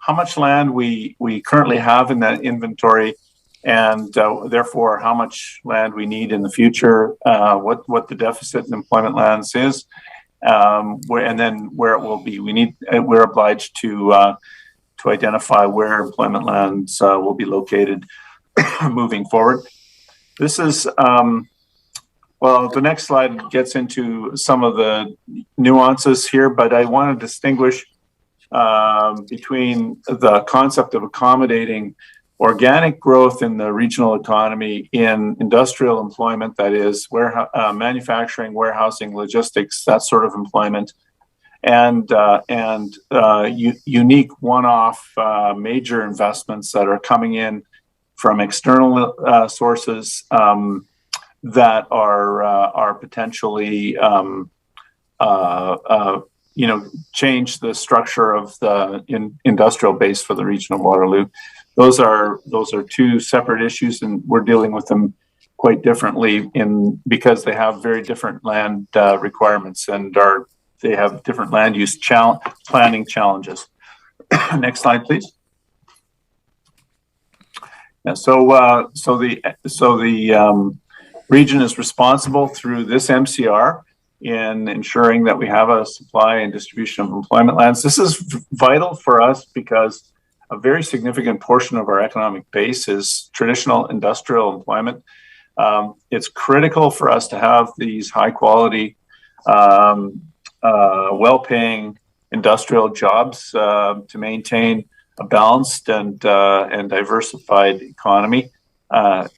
how much land we currently have in that inventory, and therefore how much land we need in the future, what the deficit in employment lands is, and then where it will be. We're obliged to identify where employment lands will be located moving forward. This is, well, the next slide gets into some of the nuances here, but I want to distinguish between the concept of accommodating organic growth in the regional economy in industrial employment, that is, manufacturing, warehousing, logistics, that sort of employment, and unique one-off major investments that are coming in from external sources that are potentially change the structure of the industrial base for the region of Waterloo. Those are two separate issues, and we're dealing with them quite differently because they have very different land requirements and they have different land use planning challenges. Next slide, please. Yeah, so the region is responsible through this MCR in ensuring that we have a supply and distribution of employment lands. This is vital for us because a very significant portion of our economic base is traditional industrial employment. It's critical for us to have these high quality, well-paying industrial jobs to maintain a balanced and diversified economy. But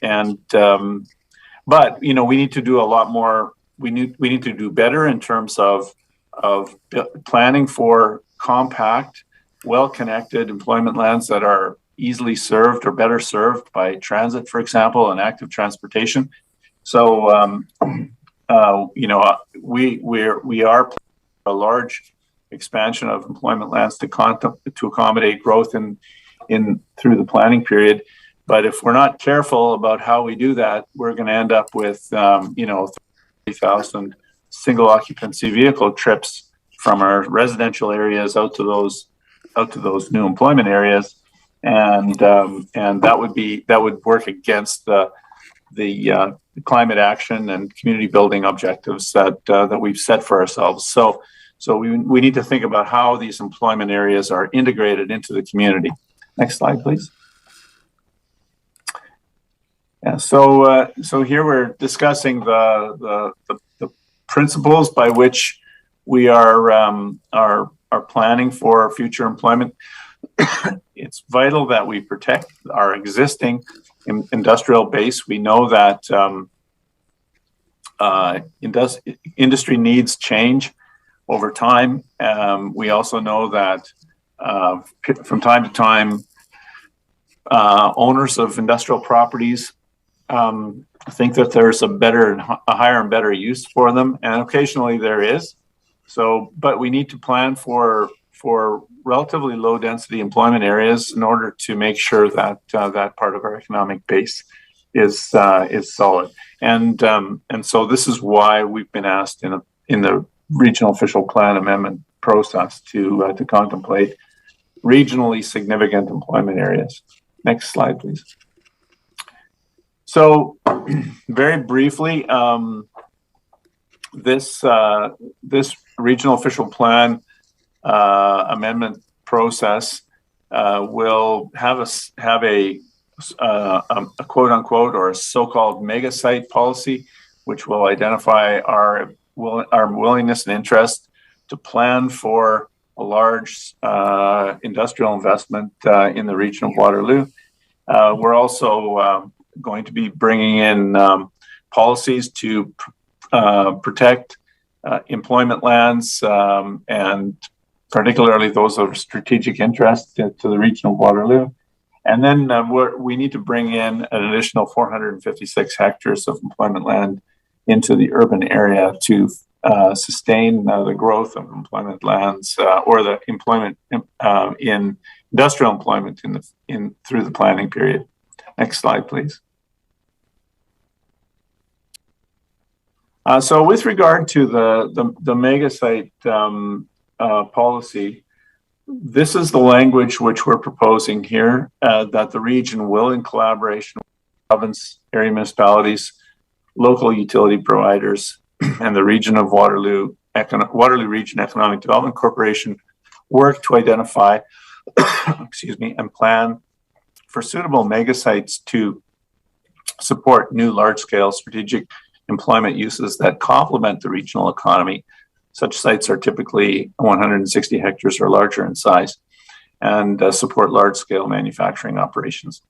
we need to do a lot more. We need to do better in terms of planning for compact, well-connected employment lands that are easily served or better served by transit, for example, and active transportation. So we are a large expansion of employment lands to accommodate growth in through the planning period. But if we're not careful about how we do that, we're going to end up with 30,000 single occupancy vehicle trips from our residential areas out to those new employment areas, and that would work against the climate action and community building objectives that we've set for ourselves. So we need to think about how these employment areas are integrated into the community. Next slide, please. Yeah, so here we're discussing the principles by which we are planning for future employment. It's vital that we protect our existing industrial base. We know that industry needs change over time. We also know that from time to time, owners of industrial properties think that there's a higher and better use for them, and occasionally there is. So, but we need to plan for relatively low density employment areas in order to make sure that that part of our economic base is solid. And so this is why we've been asked in the regional official plan amendment process to contemplate regionally significant employment areas. Next slide, please. So, very briefly, this regional official plan amendment process will have a quote unquote or a so-called mega site policy, which will identify our willingness and interest to plan for a large industrial investment in the region of Waterloo. We're also going to be bringing in policies to protect employment lands and particularly those of strategic interest to the region of Waterloo. And then we need to bring in an additional 456 hectares of employment land into the urban area to sustain the growth of employment lands or the employment in industrial employment through the planning period. Next slide, please. So with regard to the mega site policy, this is the language which we're proposing here, that the region will, in collaboration with province, area municipalities, local utility providers, and the region of Waterloo Region Economic Development Corporation, work to identify, excuse me, and plan for suitable mega sites to support new large-scale strategic employment uses that complement the regional economy. Such sites are typically 160 hectares or larger in size and support large-scale manufacturing operations.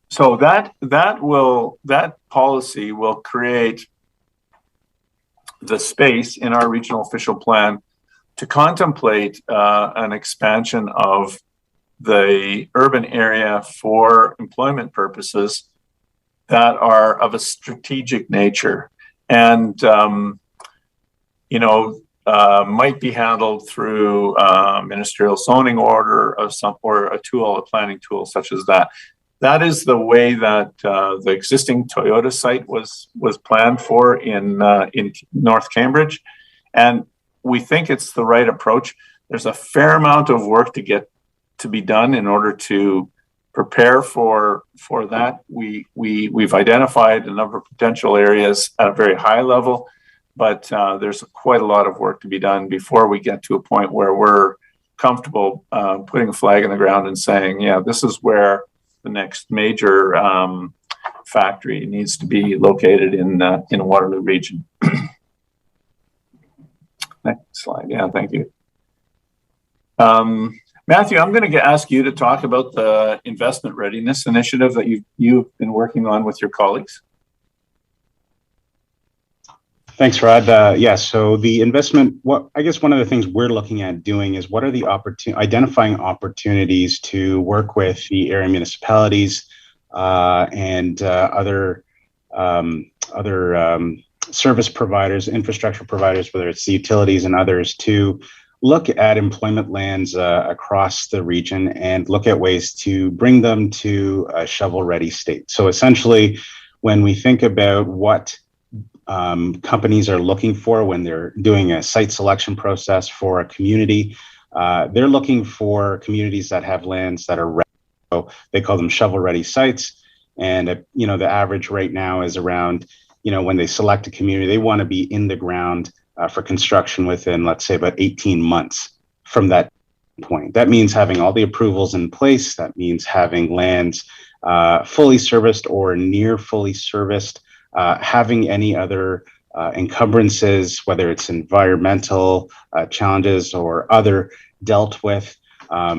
So that policy will create the space in our regional official plan to contemplate an expansion of the urban area for employment purposes that are of a strategic nature and, might be handled through ministerial zoning order or a tool, a planning tool such as that. That is the way that the existing Toyota site was planned for in North Cambridge, and we think it's the right approach. There's a fair amount of work to be done in order to prepare for that. We've identified a number of potential areas at a very high level, but there's quite a lot of work to be done before we get to a point where we're comfortable putting a flag in the ground and saying, yeah, this is where the next major factory needs to be located in Waterloo region. Next slide. Yeah, thank you. Matthew, I'm going to ask you to talk about the investment readiness initiative that you've been working on with your colleagues. Thanks, Rod. So the investment, I guess one of the things we're looking at doing is what are the identifying opportunities to work with the area municipalities and other service providers, infrastructure providers, whether it's the utilities and others, to look at employment lands across the region and look at ways to bring them to a shovel-ready state. So essentially, when we think about what companies are looking for when they're doing a site selection process for a community, they're looking for communities that have lands that are ready. So they call them shovel-ready sites. And the average right now is around, when they select a community, they want to be in the ground for construction within, let's say, about 18 months from that point. That means having all the approvals in place. That means having lands fully serviced or near fully serviced, having any other encumbrances, whether it's environmental challenges or other, dealt with. A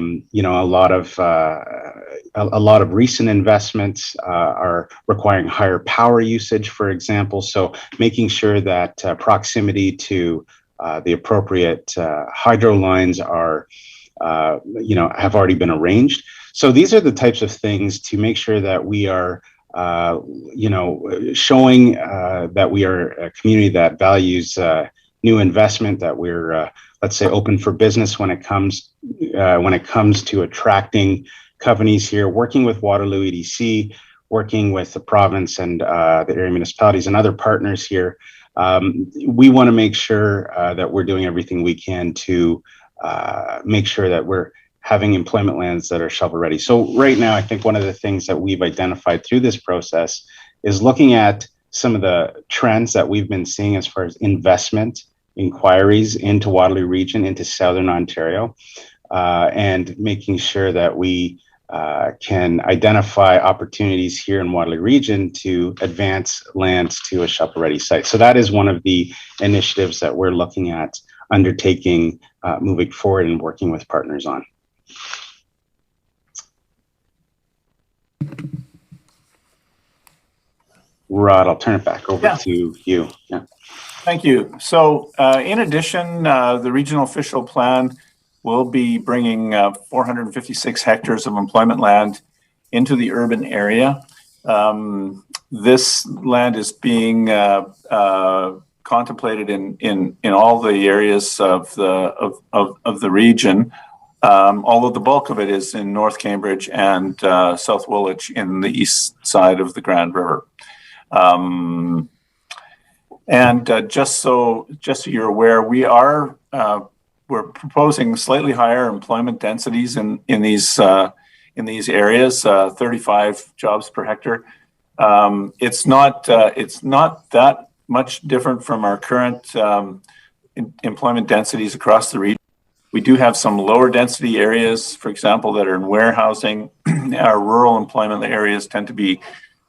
lot of recent investments are requiring higher power usage, for example. So making sure that proximity to the appropriate hydro lines are, have already been arranged. So these are the types of things to make sure that we are, showing that we are a community that values new investment, that we're, let's say, open for business when it comes to attracting companies here, working with Waterloo EDC, working with the province and the area municipalities and other partners here. We want to make sure that we're doing everything we can to make sure that we're having employment lands that are shovel ready. So right now, I think one of the things that we've identified through this process is looking at some of the trends that we've been seeing as far as investment inquiries into Waterloo region, into Southern Ontario, and making sure that we can identify opportunities here in Waterloo region to advance lands to a shovel-ready site. So that is one of the initiatives that we're looking at undertaking moving forward and working with partners on. Rod, I'll turn it back over to you. Yeah. Thank you. So in addition, the regional official plan will be bringing 456 hectares of employment land into the urban area. This land is being contemplated in all the areas of the region, although the bulk of it is in North Cambridge and South Woolwich in the east side of the Grand River. And just so you're aware, we are we're proposing slightly higher employment densities in these areas, 35 jobs per hectare. It's not that much different from our current employment densities across the region. We do have some lower density areas, for example, that are in warehousing. Our rural employment areas tend to be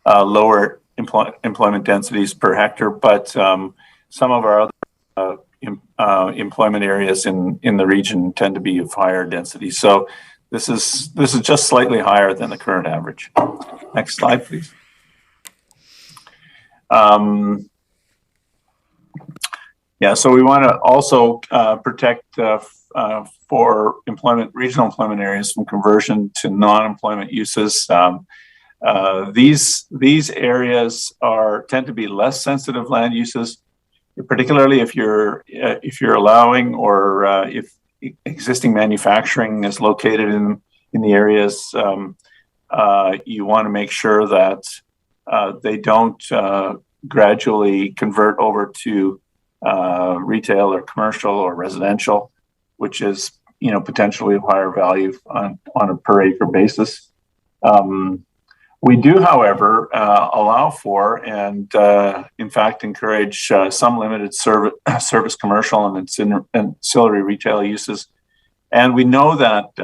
lower employment densities per hectare, but some of our other employment areas in the region tend to be of higher density. So this is just slightly higher than the current average. Next slide, please. Yeah, so we want to also protect for regional employment areas from conversion to non-employment uses. These areas tend to be less sensitive land uses, particularly if you're allowing or if existing manufacturing is located in the areas. You want to make sure that they don't gradually convert over to retail or commercial or residential, which is potentially of higher value on a per acre basis. We do, however, allow for and in fact encourage some limited service commercial and ancillary retail uses. And we know that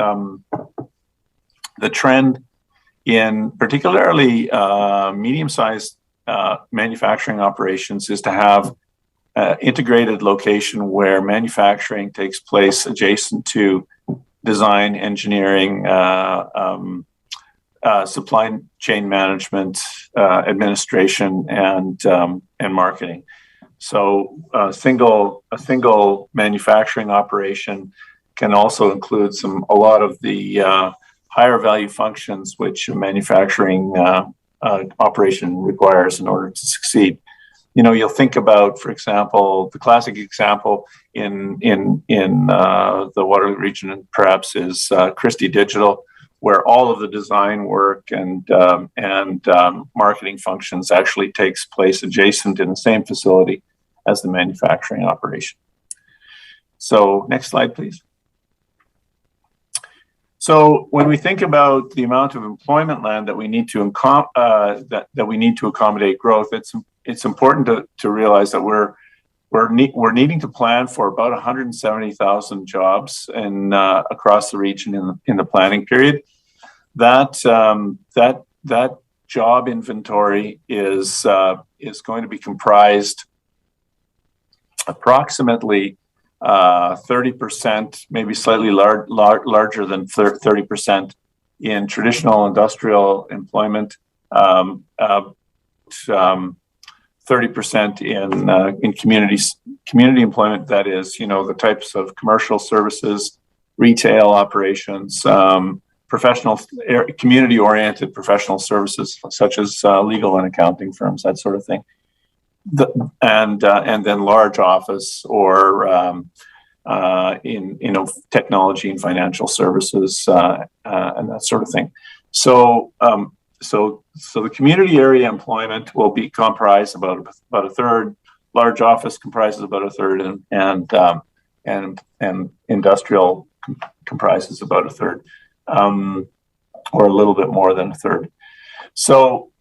the trend in particularly medium-sized manufacturing operations is to have integrated location where manufacturing takes place adjacent to design, engineering, supply chain management, administration, and marketing. So a single manufacturing operation can also include a lot of the higher value functions which a manufacturing operation requires in order to succeed. You'll think about, for example, the classic example in the Waterloo region perhaps is Christie Digital, where all of the design work and marketing functions actually takes place adjacent in the same facility as the manufacturing operation. So next slide, please. So when we think about the amount of employment land that we need to accommodate growth, it's important to realize that we're needing to plan for about 170,000 jobs across the region in the planning period. That job inventory is going to be comprised approximately 30%, maybe slightly larger than 30% in traditional industrial employment, 30% in community employment. That is, the types of commercial services, retail operations, professional, community-oriented professional services such as legal and accounting firms, that sort of thing. And then large office or in technology and financial services and that sort of thing. So the community area employment will be comprised about a third. Large office comprises about a third, and industrial comprises about a third, or a little bit more than a third. So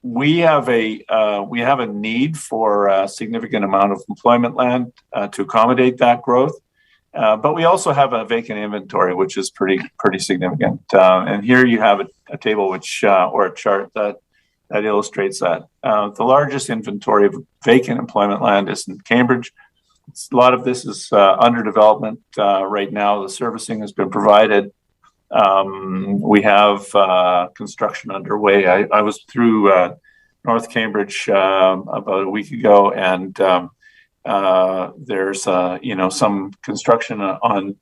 we have a need for a significant amount of employment land to accommodate that growth, but we also have a vacant inventory, which is pretty significant. And here you have a table or a chart that illustrates that. The largest inventory of vacant employment land is in Cambridge. A lot of this is under development right now. The servicing has been provided. We have construction underway. I was through North Cambridge about a week ago, and there's some construction on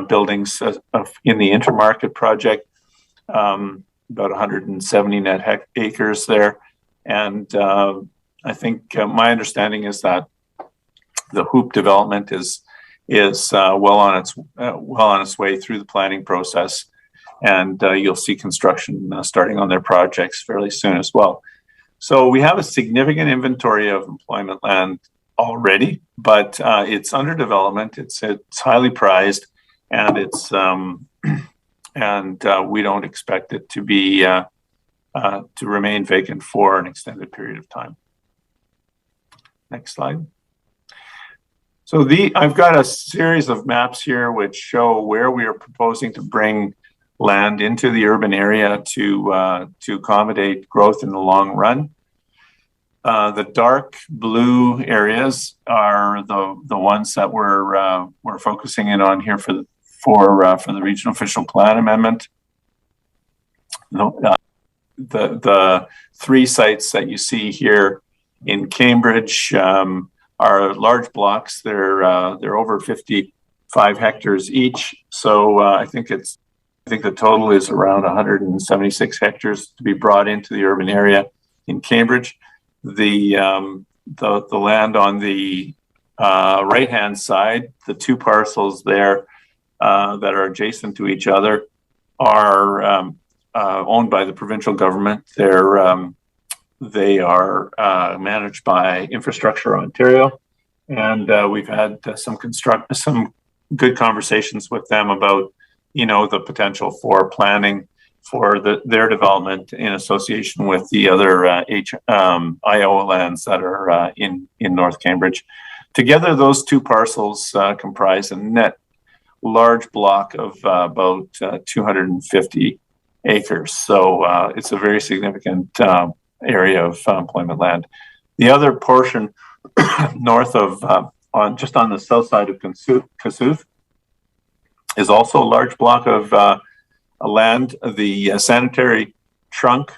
buildings in the Intermarket project, about 170 net acres there. And I think my understanding is that the Hoop development is well on its way through the planning process, and you'll see construction starting on their projects fairly soon as well. So we have a significant inventory of employment land already, but it's under development. It's highly prized, and it's we don't expect it to be to remain vacant for an extended period of time. Next slide. So I've got a series of maps here which show where we are proposing to bring land into the urban area to accommodate growth in the long run. The dark blue areas are the ones that we're focusing in on here for the regional official plan amendment. The three sites that you see here in Cambridge are large blocks. They're over 55 hectares each. So I think the total is around 176 hectares to be brought into the urban area in Cambridge. The land on the right-hand side, the two parcels there that are adjacent to each other are owned by the provincial government. They are managed by Infrastructure Ontario, and we've had some good conversations with them about the potential for planning for their development in association with the other Iowa lands that are in North Cambridge. Together, those two parcels comprise a net large block of about 250 acres. So it's a very significant area of employment land. The other portion north of, just on the south side of Kossuth, is also a large block of land. The sanitary trunk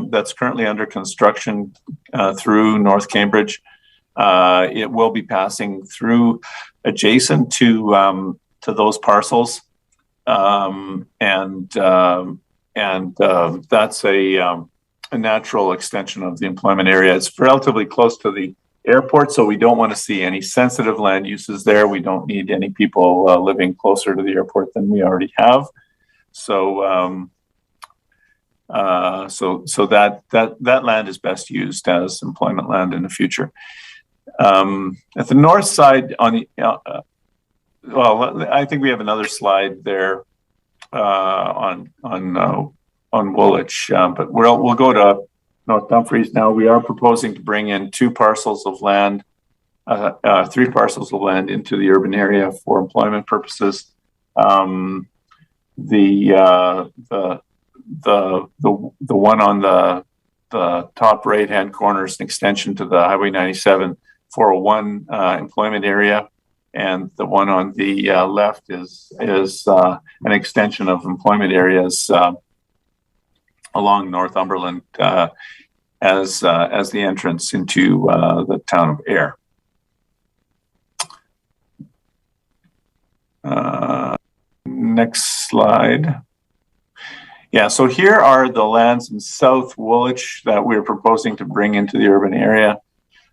that's currently under construction through North Cambridge, it will be passing through adjacent to those parcels, and that's a natural extension of the employment area. It's relatively close to the airport, so we don't want to see any sensitive land uses there. We don't need any people living closer to the airport than we already have. So that land is best used as employment land in the future. At the north side, I think we have another slide there on Woolwich, but we'll go to North Dumfries now. We are proposing to bring in three parcels of land into the urban area for employment purposes. The one on the top right hand corner is an extension to the Highway 97 401 employment area, and the one on the left is an extension of employment areas along Northumberland as the entrance into the town of Ayr. Next slide. Yeah, so here are the lands in South Woolwich that we're proposing to bring into the urban area.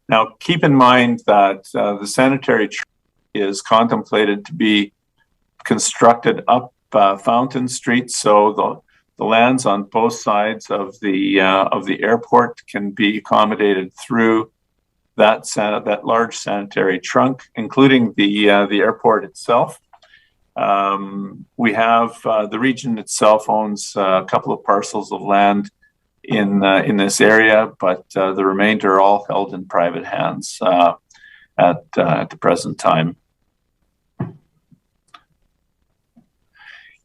Now, keep in mind that the sanitary trunk is contemplated to be constructed up Fountain Street, so the lands on both sides of the airport can be accommodated through that large sanitary trunk, including the airport itself. We have the region itself owns a couple of parcels of land in this area, but the remainder are all held in private hands at the present time.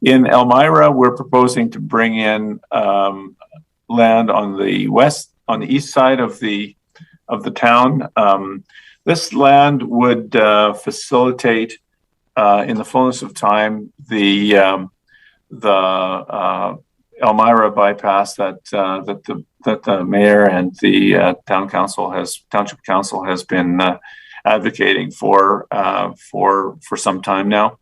In Elmira, we're proposing to bring in land on the east side of the town. This land would facilitate, in the fullness of time, the Elmira Bypass that the mayor and the township council has been advocating for some time now.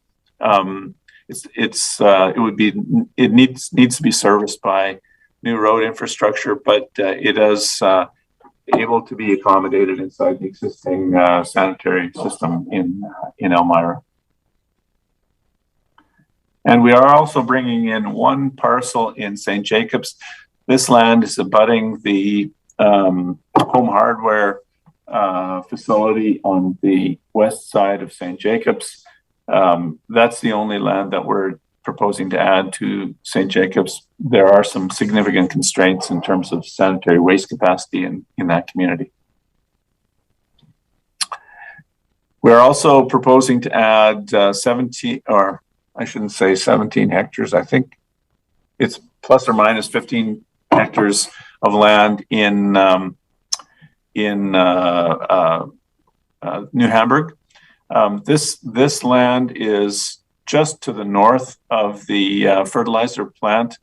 It needs to be serviced by new road infrastructure, but it is able to be accommodated inside the existing sanitary system in Elmira. And we are also bringing in one parcel in St. Jacobs. This land is abutting the Home Hardware facility on the west side of St. Jacobs. That's the only land that we're proposing to add to St. Jacobs. There are some significant constraints in terms of sanitary waste capacity in that community. We're also proposing to add 17, or I shouldn't say 17 hectares. I think it's plus or minus 15 hectares of land in New Hamburg. This land is just to the north of the fertilizer plant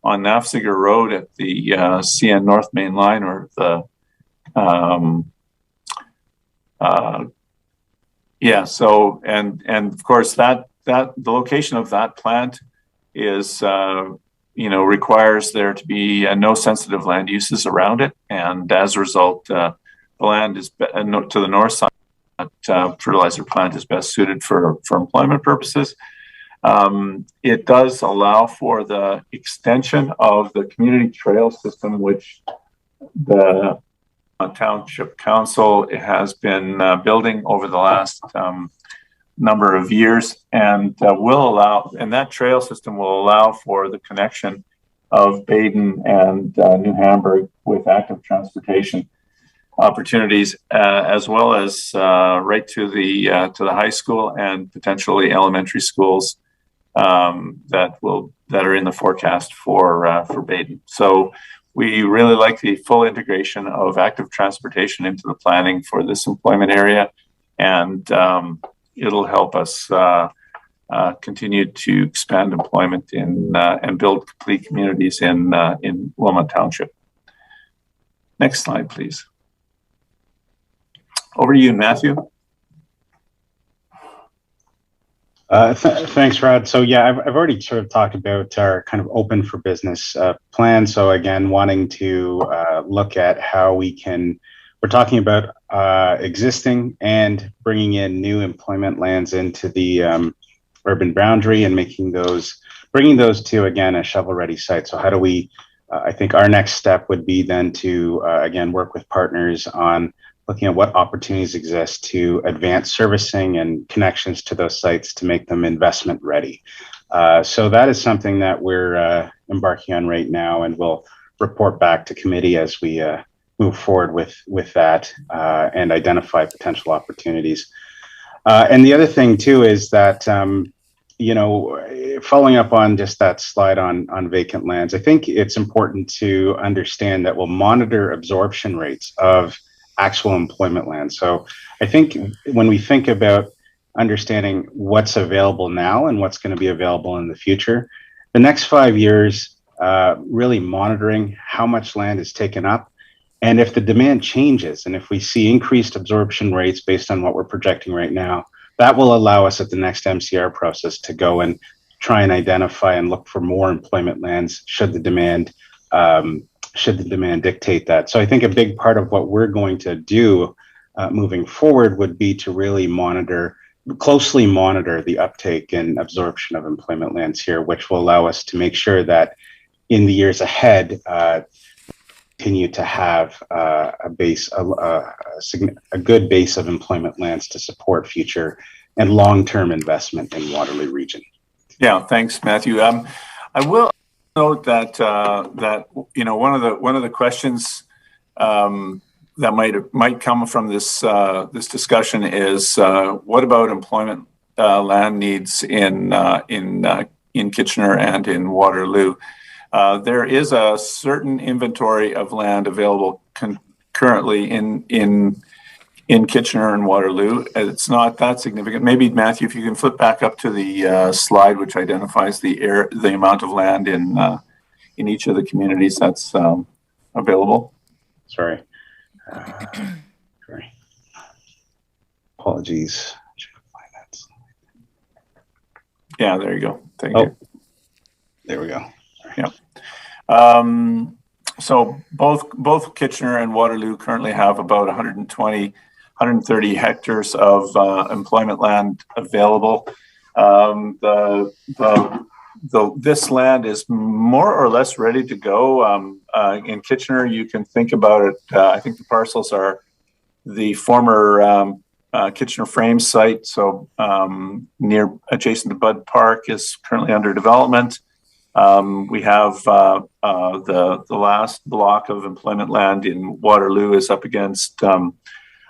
on Nafziger Road at the CN North Main Line, or the So of course that the location of that plant is requires there to be no sensitive land uses around it, and as a result, the land is to the north side. Fertilizer plant is best suited for employment purposes. It does allow for the extension of the community trail system, which the Township Council has been building over the last number of years, and that trail system will allow for the connection of Baden and New Hamburg with active transportation opportunities, as well as right to the high school and potentially elementary schools that are in the forecast for Baden. So we really like the full integration of active transportation into the planning for this employment area, and it'll help us continue to expand employment and build complete communities in Wilmot Township. Next slide, please. Over to you, Matthew. Thanks, Rod. So yeah, I've already sort of talked about our kind of open for business plan. So again, wanting to look at how we're talking about existing and bringing in new employment lands into the urban boundary and bringing those to, again, a shovel-ready site. So how do we, I think our next step would be then to, again, work with partners on looking at what opportunities exist to advance servicing and connections to those sites to make them investment ready. So that is something that we're embarking on right now, and we'll report back to committee as we move forward with that and identify potential opportunities. And the other thing too is that, following up on just that slide on vacant lands, I think it's important to understand that we'll monitor absorption rates of actual employment land. So I think when we think about understanding what's available now and what's going to be available in the future, the next 5 years, really monitoring how much land is taken up. And if the demand changes, and if we see increased absorption rates based on what we're projecting right now, that will allow us at the next MCR process to go and try and identify and look for more employment lands should the demand dictate that. So I think a big part of what we're going to do moving forward would be to really closely monitor the uptake and absorption of employment lands here, which will allow us to make sure that in the years ahead, continue to have a good base of employment lands to support future and long-term investment in Waterloo region. Yeah, thanks, Matthew. I will note that one of the questions that might come from this discussion is what about employment land needs in Kitchener and in Waterloo? There is a certain inventory of land available currently in Kitchener and Waterloo. It's not that significant. Maybe Matthew, if you can flip back up to the slide which identifies the amount of land in each of the communities that's available. Sorry. Apologies. Yeah, there you go. Thank you. There we go. Yeah. So both Kitchener and Waterloo currently have about 130 hectares of employment land available. This land is more or less ready to go. In Kitchener, you can think about it. I think the parcels are the former Kitchener Frames site, so near adjacent to Bud Park, is currently under development. We have the last block of employment land in Waterloo is up against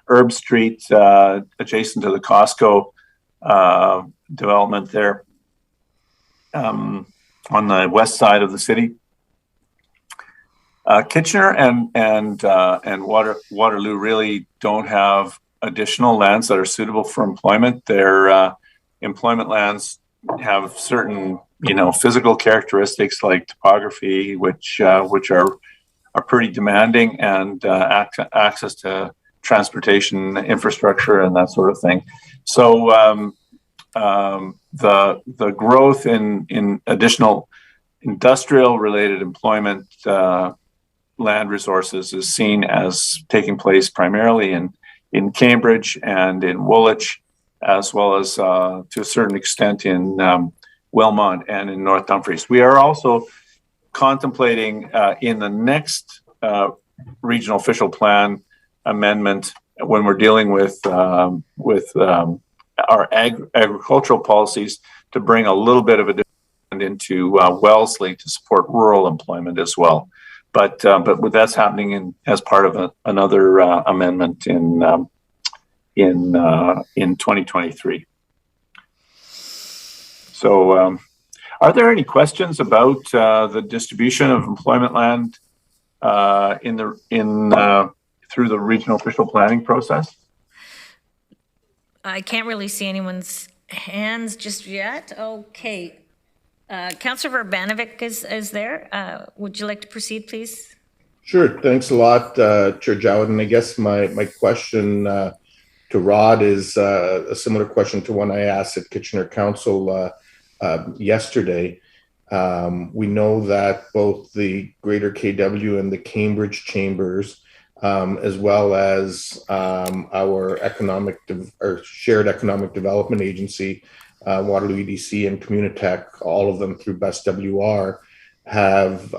Herb Street, adjacent to the Costco development there on the west side of the city. Kitchener and Waterloo really don't have additional lands that are suitable for employment. Their employment lands have certain, physical characteristics like topography, which are pretty demanding, and access to transportation infrastructure and that sort of thing. So the growth in additional industrial related employment land resources is seen as taking place primarily in Cambridge and in Woolwich, as well as to a certain extent in Wilmot and in North Dumfries. We are also contemplating in the next regional official plan amendment, when we're dealing with our agricultural policies, to bring a little bit of a different into Wellesley to support rural employment as well. But that's happening as part of another amendment in 2023. So, are there any questions about the distribution of employment land through the regional official planning process? I can't really see anyone's hands just yet. Okay. Councillor Verbanovic is there. Would you like to proceed, please? Sure. Thanks a lot, Chair Jowett. And I guess my question to Rod is a similar question to one I asked at Kitchener Council yesterday. We know that both the Greater KW and the Cambridge Chambers, as well as our shared economic development agency, Waterloo EDC and Communitech, all of them through Best WR, have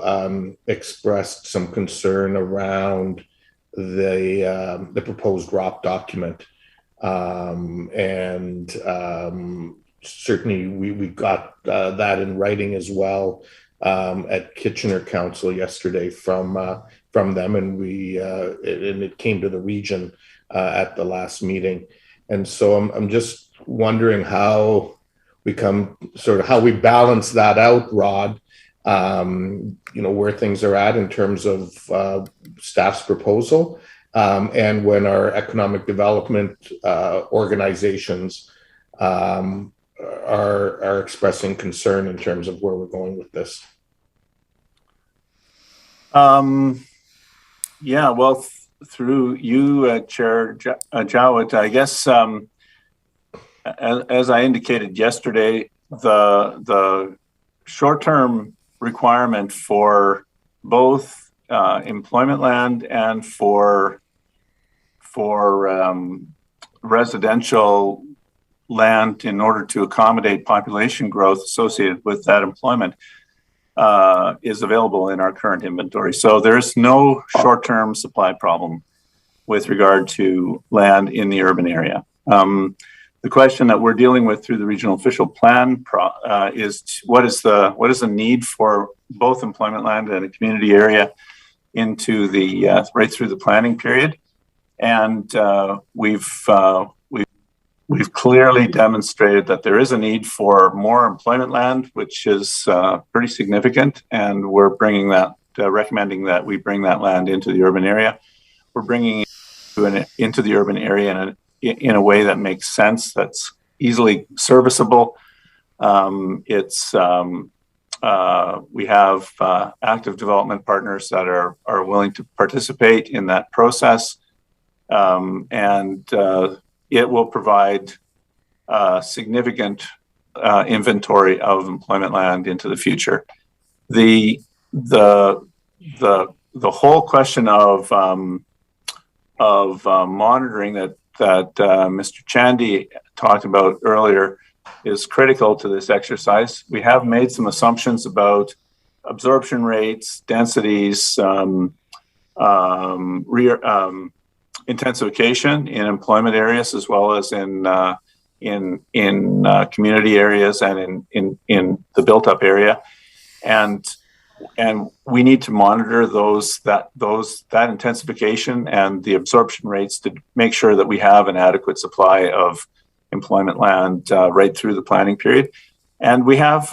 expressed some concern around the proposed ROP document. Certainly we got that in writing as well at Kitchener Council yesterday from them, and it came to the region at the last meeting. And so I'm just wondering how we balance that out, Rod, where things are at in terms of staff's proposal, and when our economic development organizations are expressing concern in terms of where we're going with this. Yeah, well, through you, Chair Jowett, I guess, as I indicated yesterday, the short-term requirement for both employment land and for residential land in order to accommodate population growth associated with that employment is available in our current inventory. So there's no short-term supply problem with regard to land in the urban area. The question that we're dealing with through the regional official plan is what is the need for both employment land and a community area into the right through the planning period, and we've clearly demonstrated that there is a need for more employment land, which is pretty significant, and we're bringing that, recommending that we bring that land into the urban area. We're bringing it into the urban area in a way that makes sense, that's easily serviceable. We have active development partners that are willing to participate in that process, and it will provide significant inventory of employment land into the future. The whole question of monitoring that Mr. Chandy talked about earlier is critical to this exercise. We have made some assumptions about absorption rates, densities, intensification in employment areas as well as in community areas and in the built up area, and we need to monitor that intensification and the absorption rates to make sure that we have an adequate supply of employment land right through the planning period. And we have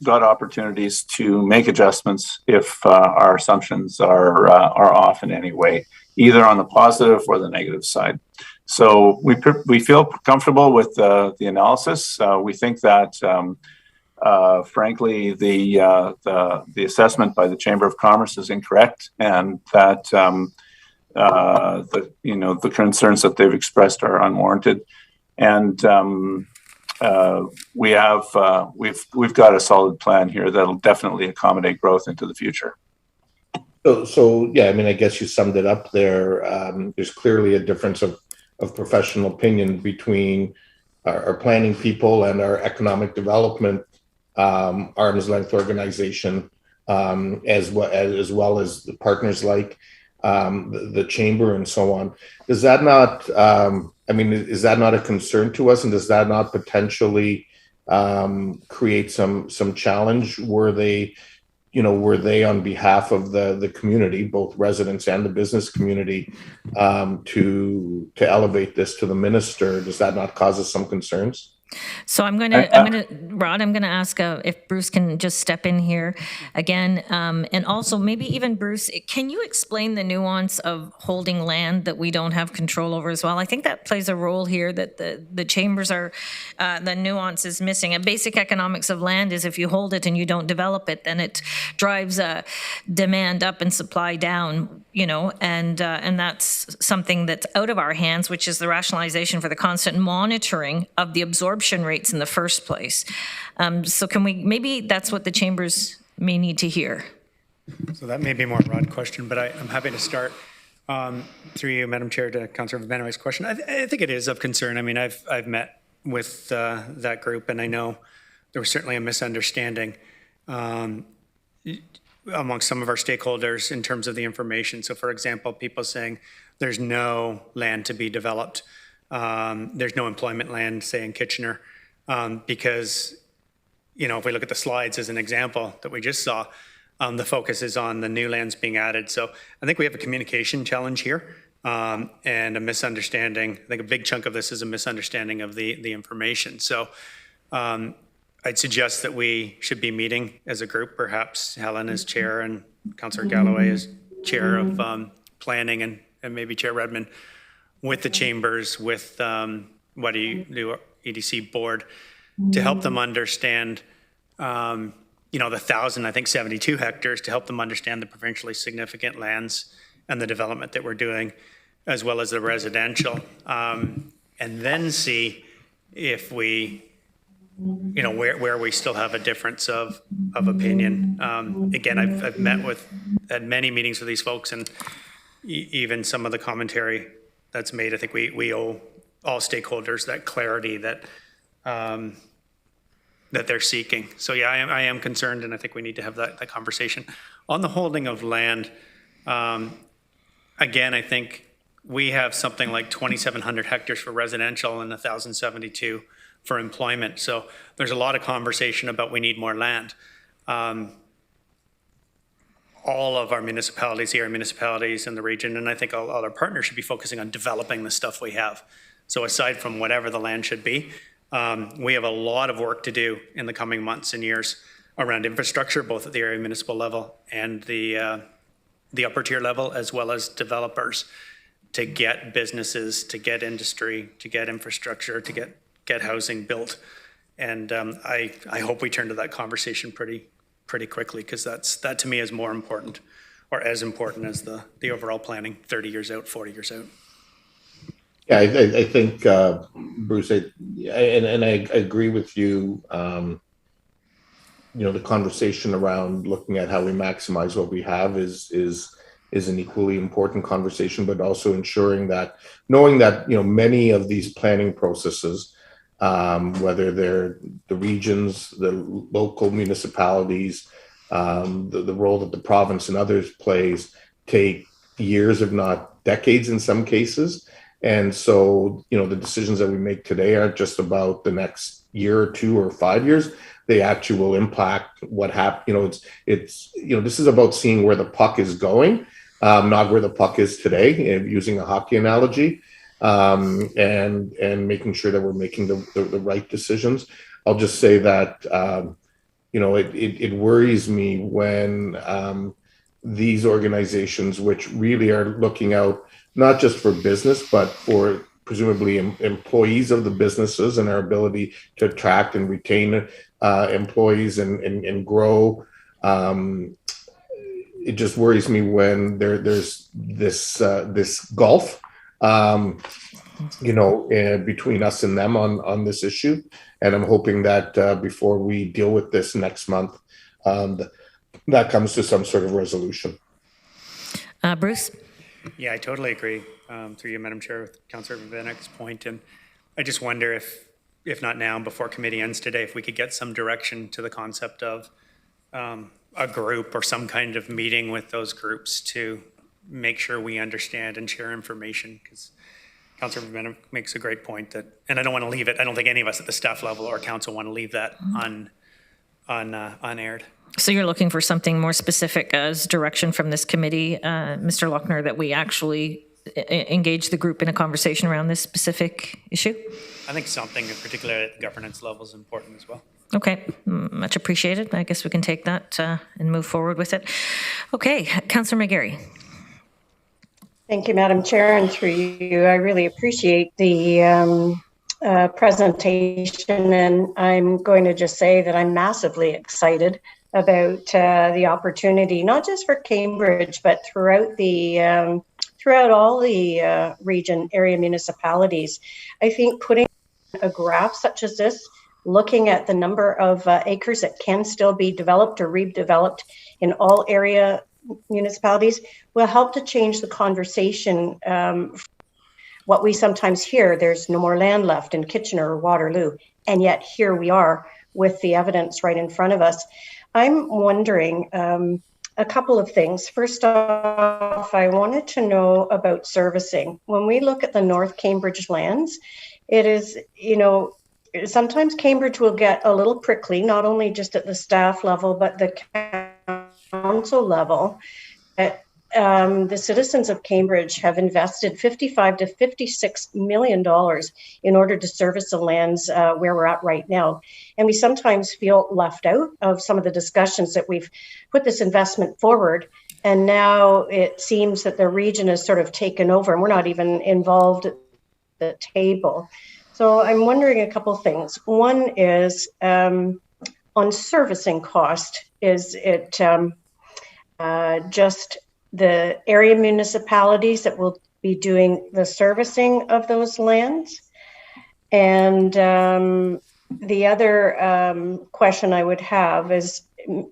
got opportunities to make adjustments if our assumptions are off in any way, either on the positive or the negative side. So we feel comfortable with the analysis. We think that frankly the assessment by the Chamber of Commerce is incorrect, and that the concerns that they've expressed are unwarranted. And we've got a solid plan here that'll definitely accommodate growth into the future. So yeah, I mean, I guess you summed it up there. There's clearly a difference of professional opinion between our planning people and our economic development arm's length organization, as well as the partners like the chamber and so on. Does that not? Is that not a concern to us, and does that not potentially create some challenge? Were they on behalf of the community, both residents and the business community, to elevate this to the minister? Does that not cause us some concerns? So Rod, I'm gonna ask if Bruce can just step in here again, and also maybe even Bruce, can you explain the nuance of holding land that we don't have control over as well? I think that plays a role here, that the chambers are, the nuance is missing. And basic economics of land is if you hold it and you don't develop it, then it drives demand up and supply down, and that's something that's out of our hands, which is the rationalization for the constant monitoring of the absorption rates in the first place. So maybe that's what the chambers may need to hear. So that may be more a Rod question, but I'm happy to start through you, Madam Chair, to Councillor Vanaway's question. I think it is of concern. I mean, I've met with that group, and I know there was certainly a misunderstanding amongst some of our stakeholders in terms of the information. So for example, people saying there's no land to be developed. There's no employment land, say in Kitchener, because, if we look at the slides as an example that we just saw, the focus is on the new lands being added. So I think we have a communication challenge here and a misunderstanding. I think a big chunk of this is a misunderstanding of the information. So I'd suggest that we should be meeting as a group, perhaps Helen as chair and Councillor Galloway as chair of planning and maybe Chair Redmond, with the chambers, with what do you do, EDC board, to help them understand, the 1,072 hectares, to help them understand the provincially significant lands and the development that we're doing, as well as the residential, and then see if we, where we still have a difference of opinion. Again, I've had many meetings with these folks, and even some of the commentary that's made, I think we owe all stakeholders that clarity that they're seeking. So yeah, I am concerned, and I think we need to have that conversation. On the holding of land, again, I think we have something like 2,700 hectares for residential and 1,072 for employment. So there's a lot of conversation about we need more land. All of our municipalities here, municipalities in the region, and I think all our partners should be focusing on developing the stuff we have. So aside from whatever the land should be, we have a lot of work to do in the coming months and years around infrastructure, both at the area municipal level and the upper tier level, as well as developers, to get businesses, to get industry, to get infrastructure, to get housing built. And I hope we turn to that conversation pretty quickly, because that to me is more important, or as important as the overall planning 30 years out, 40 years out. Yeah, I think, Bruce, and I agree with you. The conversation around looking at how we maximize what we have is an equally important conversation, but also ensuring that, knowing that, many of these planning processes, whether they're the regions, the local municipalities, the role that the province and others plays, take years, if not decades in some cases. And so, the decisions that we make today aren't just about the next year or 2 or 5 years. They actually will impact what happens. This is about seeing where the puck is going, not where the puck is today, using a hockey analogy, and making sure that we're making the right decisions. I'll just say that, it worries me when these organizations, which really are looking out not just for business, but for presumably employees of the businesses and our ability to attract and retain employees and grow. It just worries me when there's this gulf, between us and them on this issue. And I'm hoping that before we deal with this next month, that comes to some sort of resolution. Bruce? Yeah, I totally agree. Through you, Madam Chair, with Councillor Vanek's point. And I just wonder if not now, before committee ends today, if we could get some direction to the concept of a group or some kind of meeting with those groups to make sure we understand and share information. Because Councillor Vanek makes a great point that, and I don't want to leave it, I don't think any of us at the staff level or council want to leave that unaired. So you're looking for something more specific as direction from this committee, Mr. Lochner, that we actually engage the group in a conversation around this specific issue? I think something, particularly at the governance level, is important as well. Okay, much appreciated. I guess we can take that and move forward with it. Okay, Councillor McGarry. Thank you, Madam Chair, and through you, I really appreciate the presentation, and I'm going to just say that I'm massively excited about the opportunity, not just for Cambridge, but throughout all the region area municipalities. I think putting a graph such as this, looking at the number of acres that can still be developed or redeveloped in all area municipalities will help to change the conversation. What we sometimes hear, there's no more land left in Kitchener or Waterloo, and yet here we are with the evidence right in front of us. I'm wondering a couple of things. First off, I wanted to know about servicing. When we look at the North Cambridge lands, it is, sometimes Cambridge will get a little prickly, not only just at the staff level, but the council level. The citizens of Cambridge have invested $55 to $56 million in order to service the lands where we're at right now. And we sometimes feel left out of some of the discussions that we've put this investment forward. And now it seems that the region has sort of taken over and we're not even involved at the table. So I'm wondering a couple things. One is on servicing cost, is it just the area municipalities that will be doing the servicing of those lands? And the other question I would have is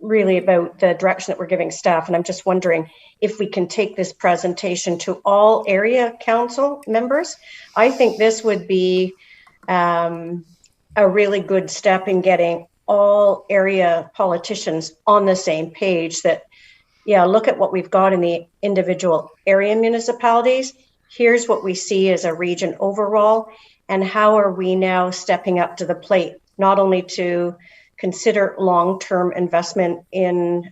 really about the direction that we're giving staff. And I'm just wondering if we can take this presentation to all area council members. I think this would be a really good step in getting all area politicians on the same page that, yeah, look at what we've got in the individual area municipalities. Here's what we see as a region overall, and how are we now stepping up to the plate, not only to consider long-term investment in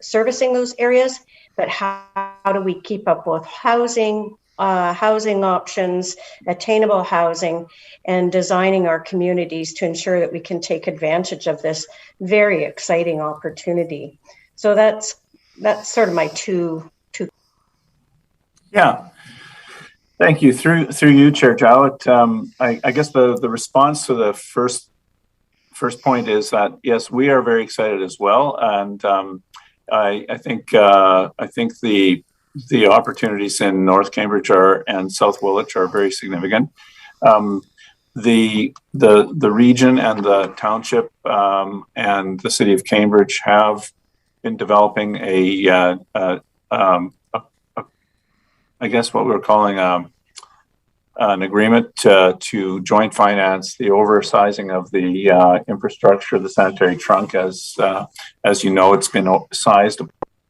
servicing those areas, but how do we keep up with housing options, attainable housing, and designing our communities to ensure that we can take advantage of this very exciting opportunity. So that's sort of my two. Yeah, thank you. Through you, Chair Jowett. I guess the response to the first point is that yes, we are very excited as well, and I think the opportunities in North Cambridge and South Woolwich are very significant. The region and the township and the city of Cambridge have been developing I guess what we're calling an agreement to joint finance the oversizing of the infrastructure, the sanitary trunk. As you know, it's been sized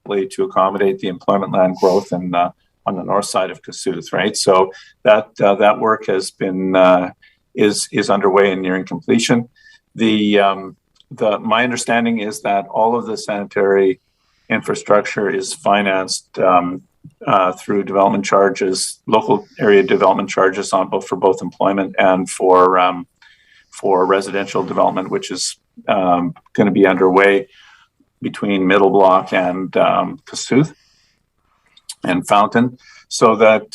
to accommodate the employment land growth in on the north side of Kossuth, right? So that work has been is underway and nearing completion. My understanding is that all of the sanitary infrastructure is financed through development charges, local area development charges for both employment and for residential development, which is going to be underway between Middle Block and Kossuth and Fountain, so that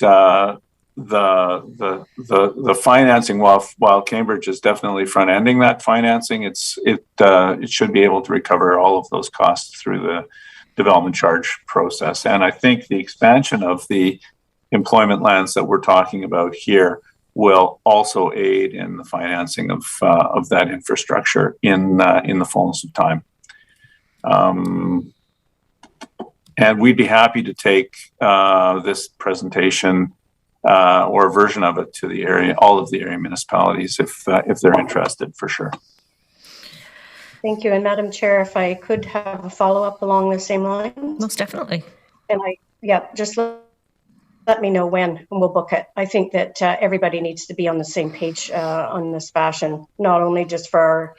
the financing, while Cambridge is definitely front ending that financing, it should be able to recover all of those costs through the development charge process. And I think the expansion of the employment lands that we're talking about here will also aid in the financing of that infrastructure in the fullness of time. And we'd be happy to take this presentation or a version of it to all of the area municipalities if they're interested, for sure. Thank you. And Madam Chair, if I could have a follow-up along the same line. Most definitely. And just let me know when, and we'll book it. I think that everybody needs to be on the same page on this fashion, not only just for our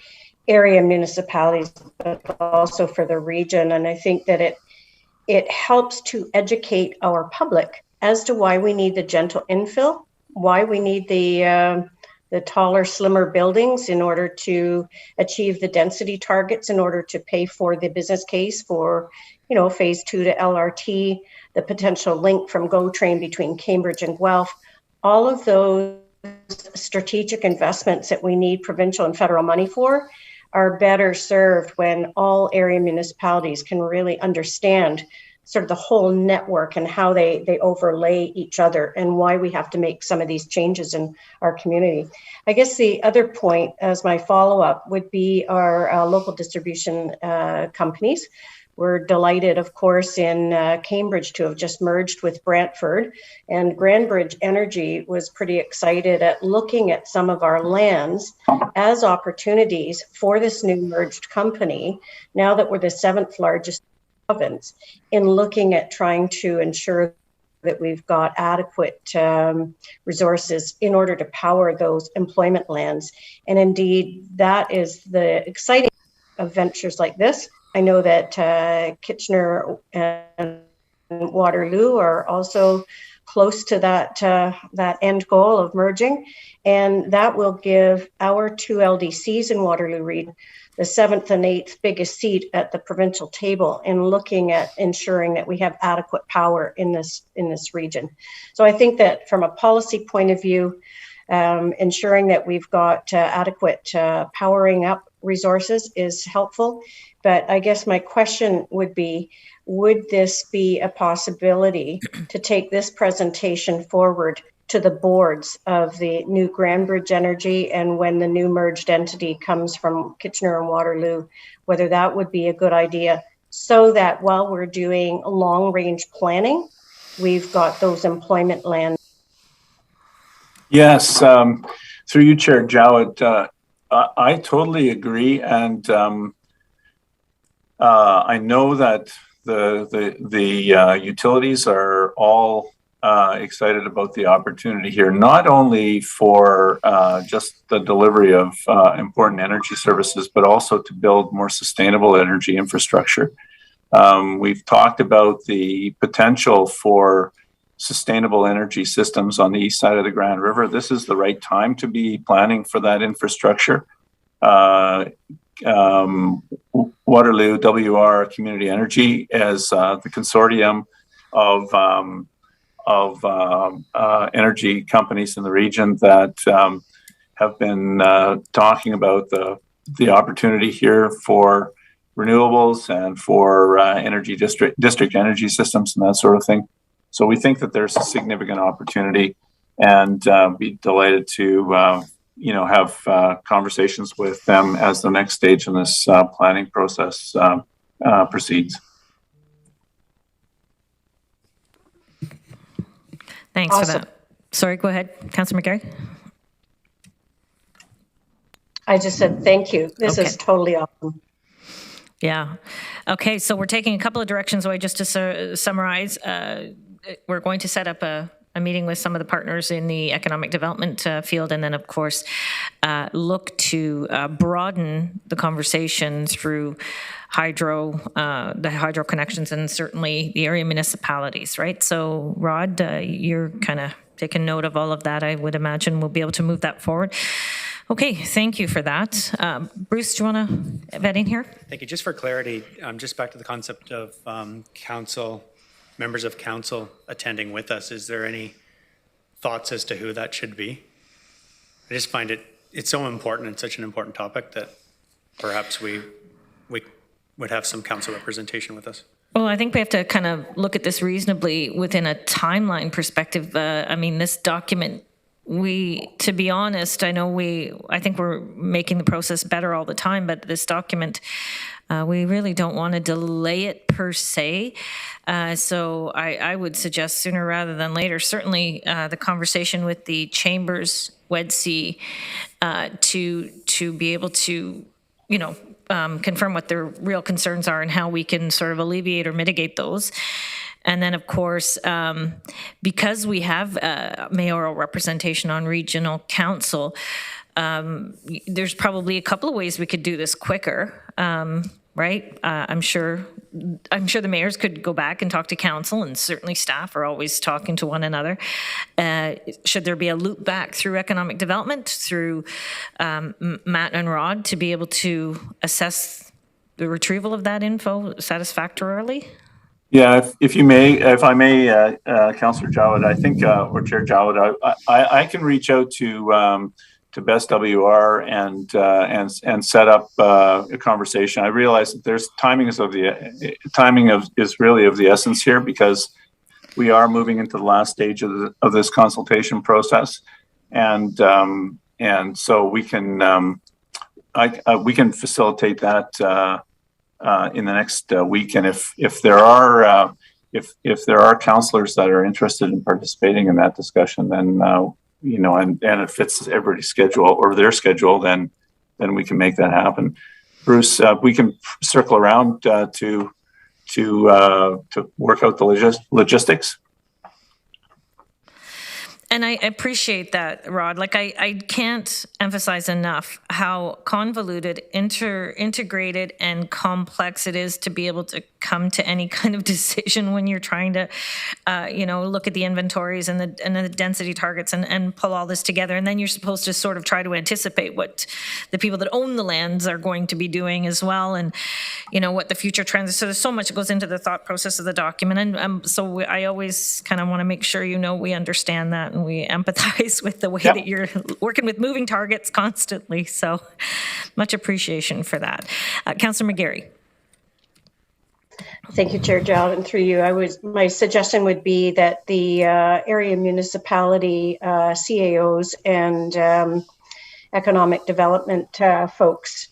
area municipalities, but also for the region. And I think that it helps to educate our public as to why we need the gentle infill, why we need the taller, slimmer buildings in order to achieve the density targets, in order to pay for the business case for, phase 2 to LRT, the potential link from GO Train between Cambridge and Guelph. All of those strategic investments that we need provincial and federal money for are better served when all area municipalities can really understand sort of the whole network and how they overlay each other and why we have to make some of these changes in our community. I guess the other point as my follow-up would be our local distribution companies. We're delighted, of course, in Cambridge to have just merged with Brantford, and Grandbridge Energy was pretty excited at looking at some of our lands as opportunities for this new merged company, now that we're the 7th largest province, in looking at trying to ensure that we've got adequate resources in order to power those employment lands. And indeed, that is the exciting of ventures like this. I know that Kitchener and Waterloo are also close to that end goal of merging, and that will give our 2 LDCs in Waterloo region the 7th and 8th biggest seat at the provincial table in looking at ensuring that we have adequate power in this region. So I think that from a policy point of view, ensuring that we've got adequate powering up resources is helpful. But I guess my question would be, would this be a possibility to take this presentation forward to the boards of the new Grandbridge Energy, and when the new merged entity comes from Kitchener and Waterloo, whether that would be a good idea, so that while we're doing long range planning, we've got those employment lands? Yes, through you, Chair Jowett, I totally agree, and I know that the utilities are all excited about the opportunity here, not only for just the delivery of important energy services, but also to build more sustainable energy infrastructure. We've talked about the potential for sustainable energy systems on the east side of the Grand River. This is the right time to be planning for that infrastructure. Waterloo WR Community Energy as the consortium of energy companies in the region that have been talking about the opportunity here for renewables and for energy district energy systems and that sort of thing. So we think that there's a significant opportunity, and be delighted to have conversations with them as the next stage in this planning process proceeds. Thanks for that. Sorry, go ahead, Councillor McGarry. I just said thank you. This is totally awesome. Yeah. Okay, so we're taking a couple of directions away. Just to summarize, we're going to set up a meeting with some of the partners in the economic development field, and then, of course, look to broaden the conversation through the hydro connections, and certainly the area municipalities, right? So, Rod, you're kind of taking note of all of that. I would imagine we'll be able to move that forward. Okay, thank you for that. Bruce, do you want to vet in here? Thank you. Just for clarity, just back to the concept of members of council attending with us. Is there any thoughts as to who that should be? I just find it's so important and such an important topic that perhaps we would have some council representation with us. Well, I think we have to kind of look at this reasonably within a timeline perspective. I mean, this document, to be honest, I think we're making the process better all the time, but this document, we really don't want to delay it per se. So I would suggest sooner rather than later, certainly the conversation with the Chambers, WEDC, to be able to, confirm what their real concerns are and how we can sort of alleviate or mitigate those. And then, of course, because we have mayoral representation on regional council, there's probably a couple of ways we could do this quicker, right? I'm sure the mayors could go back and talk to council, and certainly staff are always talking to one another. Should there be a loop back through economic development, through Matt and Rod, to be able to assess the retrieval of that info satisfactorily? Yeah, if I may, Councillor Jowett, I think, or Chair Jowett, I can reach out to Best WR and set up a conversation. I realize that there's timing is really of the essence here, because we are moving into the last stage of this consultation process, and so we can facilitate that in the next week. And if there are councillors that are interested in participating in that discussion, then and it fits everybody's schedule or their schedule, then we can make that happen. Bruce, we can circle around to work out the logistics. And I appreciate that, Rod. Like, I can't emphasize enough how convoluted, integrated, and complex it is to be able to come to any kind of decision when you're trying to, look at the inventories and the density targets and pull all this together. And then you're supposed to sort of try to anticipate what the people that own the lands are going to be doing as well, and what the future trends are. So there's so much that goes into the thought process of the document, and so I always kind of want to make sure we understand that, and we empathize with the way that you're working with moving targets constantly. So much appreciation for that. Councillor McGarry. Thank you, Chair Jowett, and through you, my suggestion would be that the area municipality CAOs and economic development folks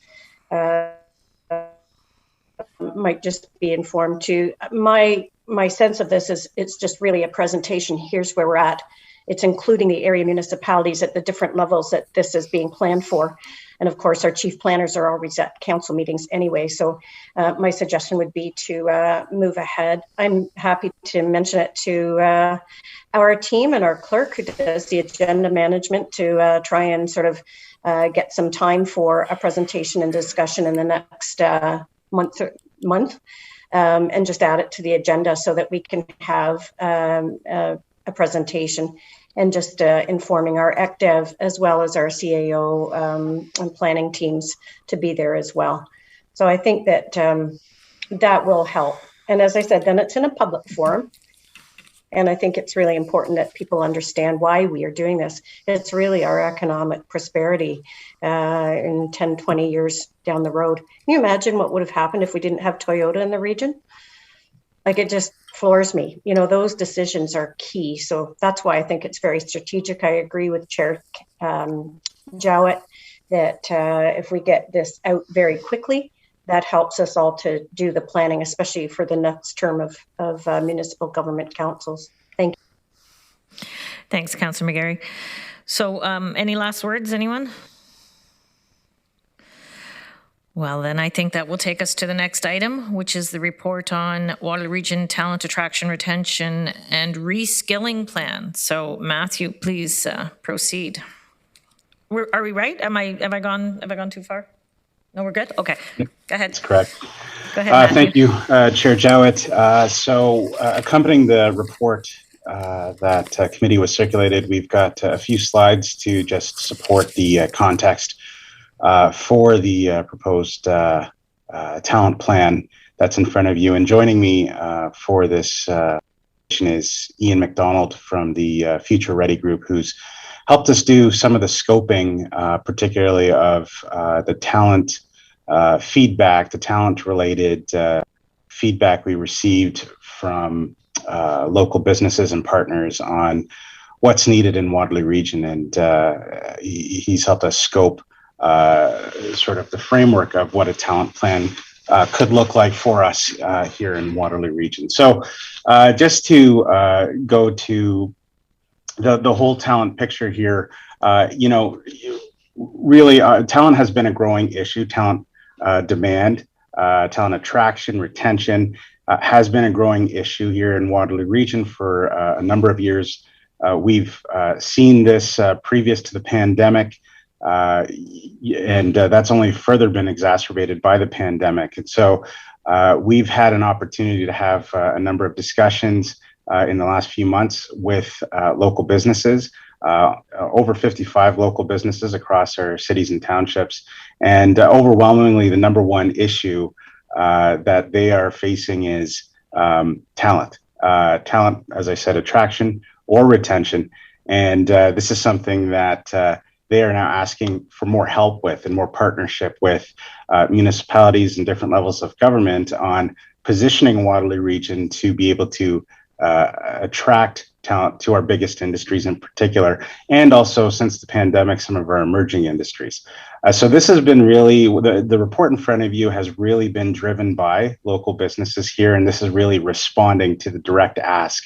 might just be informed too. My sense of this is it's just really a presentation. Here's where we're at. It's including the area municipalities at the different levels that this is being planned for. And of course, our chief planners are always at council meetings anyway. So my suggestion would be to move ahead. I'm happy to mention it to our team and our clerk who does the agenda management to try and sort of get some time for a presentation and discussion in the next month, and just add it to the agenda so that we can have a presentation and just informing our ECDEV as well as our CAO and planning teams to be there as well. So I think that that will help. And as I said, then it's in a public forum. And I think it's really important that people understand why we are doing this. It's really our economic prosperity in 10, 20 years down the road. Can you imagine what would have happened if we didn't have Toyota in the region? Like, it just floors me. Those decisions are key. So that's why I think it's very strategic. I agree with Chair Jowett that if we get this out very quickly, that helps us all to do the planning, especially for the next term of municipal government councils. Thank you. Thanks, Councillor McGarry. So any last words, anyone? Well, then I think that will take us to the next item, which is the report on Waterloo Region Talent Attraction, Retention, and Reskilling Plan. So, Matthew, please proceed. Are we right? Have I gone too far? No, we're good? Okay. Go ahead. That's correct. Go ahead, Matthew. Thank you, Chair Jowett. Accompanying the report that committee was circulated, we've got a few slides to just support the context for the proposed talent plan that's in front of you. And joining me for this is Ian McDonald from the Future Ready group, who's helped us do some of the scoping, particularly of the talent feedback, the talent-related feedback we received from local businesses and partners on what's needed in Waterloo Region. And he's helped us scope sort of the framework of what a talent plan could look like for us here in Waterloo Region. So just to go to the whole talent picture here, really talent has been a growing issue. Talent demand, talent attraction, retention has been a growing issue here in Waterloo Region for a number of years. We've seen this previous to the pandemic, and that's only further been exacerbated by the pandemic. And so we've had an opportunity to have a number of discussions in the last few months with local businesses, over 55 local businesses across our cities and townships. And overwhelmingly, the number one issue that they are facing is talent. Talent, as I said, attraction or retention. And this is something that they are now asking for more help with and more partnership with municipalities and different levels of government on positioning Waterloo Region to be able to attract talent to our biggest industries in particular, and also since the pandemic, some of our emerging industries. So this has been really, the report in front of you has really been driven by local businesses here, and this is really responding to the direct ask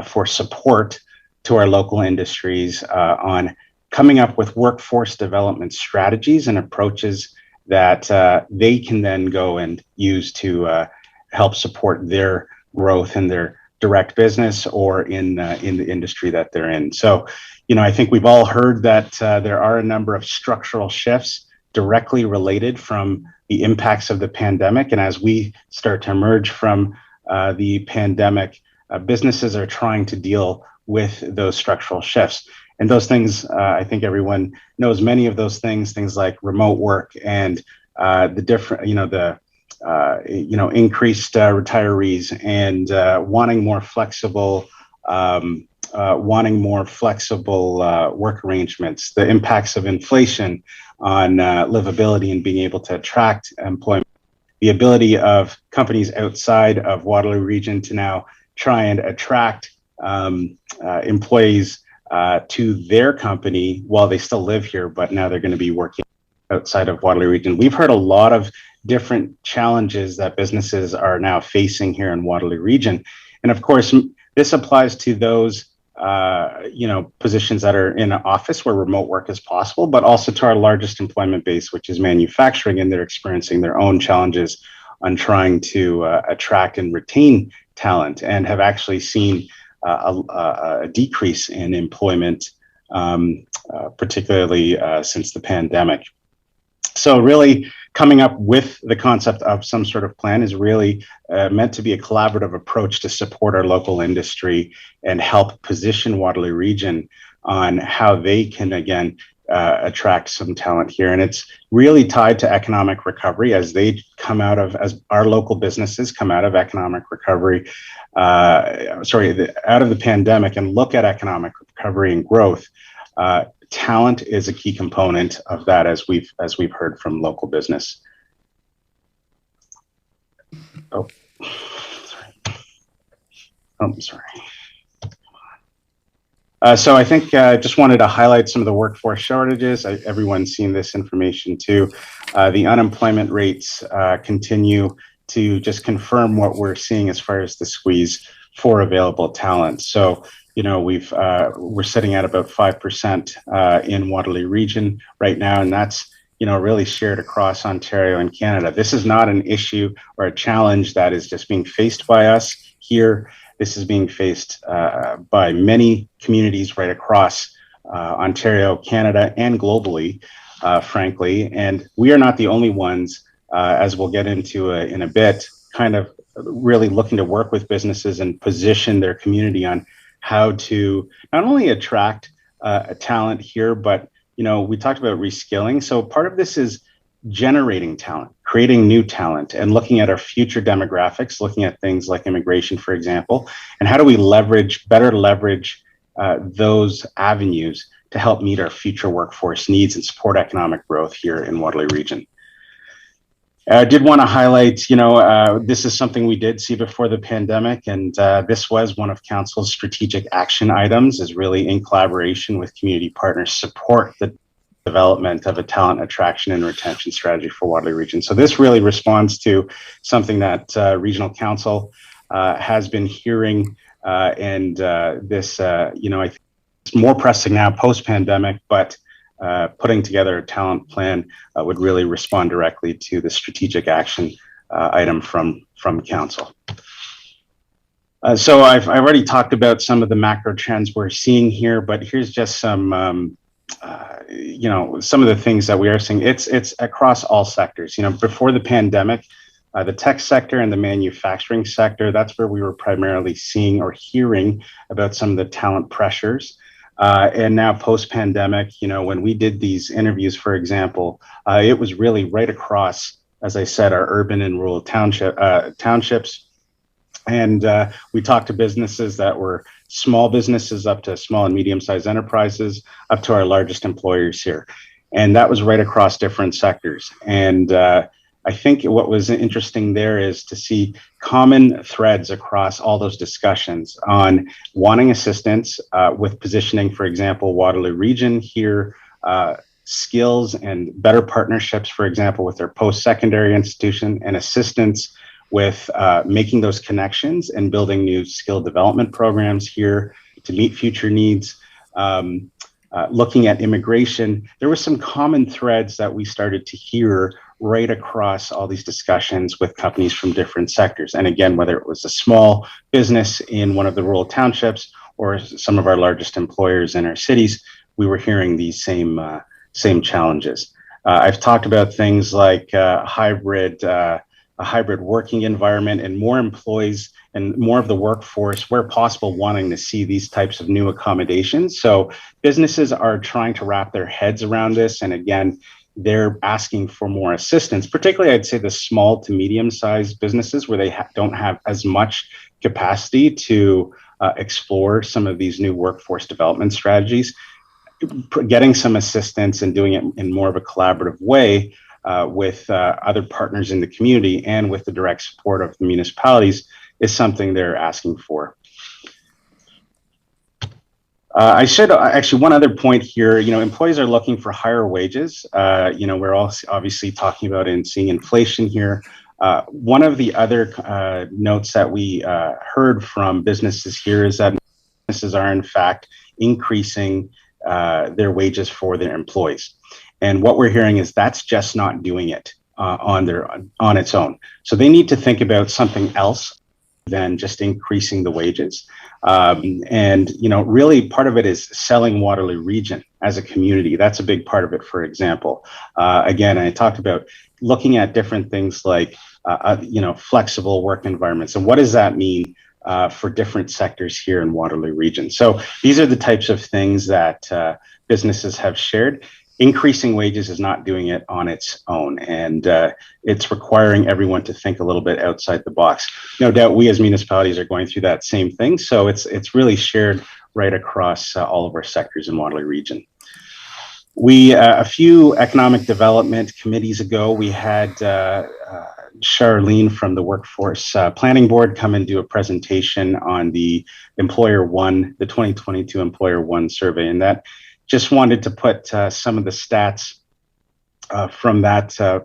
for support to our local industries on coming up with workforce development strategies and approaches that they can then go and use to help support their growth in their direct business or in the industry that they're in. So, I think we've all heard that there are a number of structural shifts directly related from the impacts of the pandemic. And as we start to emerge from the pandemic, businesses are trying to deal with those structural shifts. And those things, I think everyone knows many of those things like remote work and the different, increased retirees and wanting more flexible work arrangements, the impacts of inflation on livability and being able to attract employment, the ability of companies outside of Waterloo Region to now try and attract employees to their company while they still live here, but now they're going to be working outside of Waterloo Region. We've heard a lot of different challenges that businesses are now facing here in Waterloo Region. And of course, this applies to those positions that are in an office where remote work is possible, but also to our largest employment base, which is manufacturing, and they're experiencing their own challenges on trying to attract and retain talent, and have actually seen a decrease in employment, particularly since the pandemic. So really coming up with the concept of some sort of plan is really meant to be a collaborative approach to support our local industry and help position Waterloo Region on how they can, again, attract some talent here. And it's really tied to economic recovery as our local businesses come out of economic recovery, out of the pandemic and look at economic recovery and growth. Talent is a key component of that, as we've heard from local business. Sorry. So I think just wanted to highlight some of the workforce shortages. Everyone's seen this information too. The unemployment rates continue to just confirm what we're seeing as far as the squeeze for available talent. So, we're sitting at about 5% in Waterloo Region right now, and that's really shared across Ontario and Canada. This is not an issue or a challenge that is just being faced by us here. This is being faced by many communities right across Ontario, Canada, and globally, frankly. And we are not the only ones, as we'll get into in a bit, kind of really looking to work with businesses and position their community on how to not only attract talent here, but we talked about reskilling. So part of this is generating talent, creating new talent, and looking at our future demographics, looking at things like immigration, for example, and how do we better leverage those avenues to help meet our future workforce needs and support economic growth here in Waterloo Region. I did want to highlight, this is something we did see before the pandemic, and this was one of Council's strategic action items, is really in collaboration with community partners, support the development of a talent attraction and retention strategy for Waterloo Region. So this really responds to something that Regional Council has been hearing, and this, I think it's more pressing now post-pandemic, but putting together a talent plan would really respond directly to the strategic action item from Council. So I've already talked about some of the macro trends we're seeing here, but here's just some, some of the things that we are seeing. It's across all sectors. Before the pandemic, the tech sector and the manufacturing sector, that's where we were primarily seeing or hearing about some of the talent pressures. And now post-pandemic, when we did these interviews, for example, it was really right across, as I said, our urban and rural townships. And we talked to businesses that were small businesses up to small and medium-sized enterprises, up to our largest employers here. And that was right across different sectors. And I think what was interesting there is to see common threads across all those discussions on wanting assistance with positioning, for example, Waterloo Region here, skills and better partnerships, for example, with their post-secondary institution, and assistance with making those connections and building new skill development programs here to meet future needs. Looking at immigration, there were some common threads that we started to hear right across all these discussions with companies from different sectors. And again, whether it was a small business in one of the rural townships or some of our largest employers in our cities, we were hearing these same challenges. I've talked about things like a hybrid working environment, and more employees and more of the workforce, where possible, wanting to see these types of new accommodations. So businesses are trying to wrap their heads around this. And again, they're asking for more assistance, particularly I'd say the small to medium-sized businesses where they don't have as much capacity to explore some of these new workforce development strategies. Getting some assistance and doing it in more of a collaborative way with other partners in the community and with the direct support of the municipalities is something they're asking for. I should actually, one other point here, employees are looking for higher wages. We're also obviously talking about and seeing inflation here. One of the other notes that we heard from businesses here is that businesses are in fact increasing their wages for their employees. And what we're hearing is that's just not doing it on its own. So they need to think about something else than just increasing the wages. Really part of it is selling Waterloo Region as a community. That's a big part of it, for example. Again, I talked about looking at different things like, flexible work environments. And what does that mean for different sectors here in Waterloo Region? So these are the types of things that businesses have shared. Increasing wages is not doing it on its own, and it's requiring everyone to think a little bit outside the box. No doubt we as municipalities are going through that same thing, so it's really shared right across all of our sectors in Waterloo Region. We, a few economic development committees ago, we had Charlene from the Workforce Planning Board come and do a presentation on the Employer One, the 2022 Employer One survey, and that just wanted to put some of the stats from that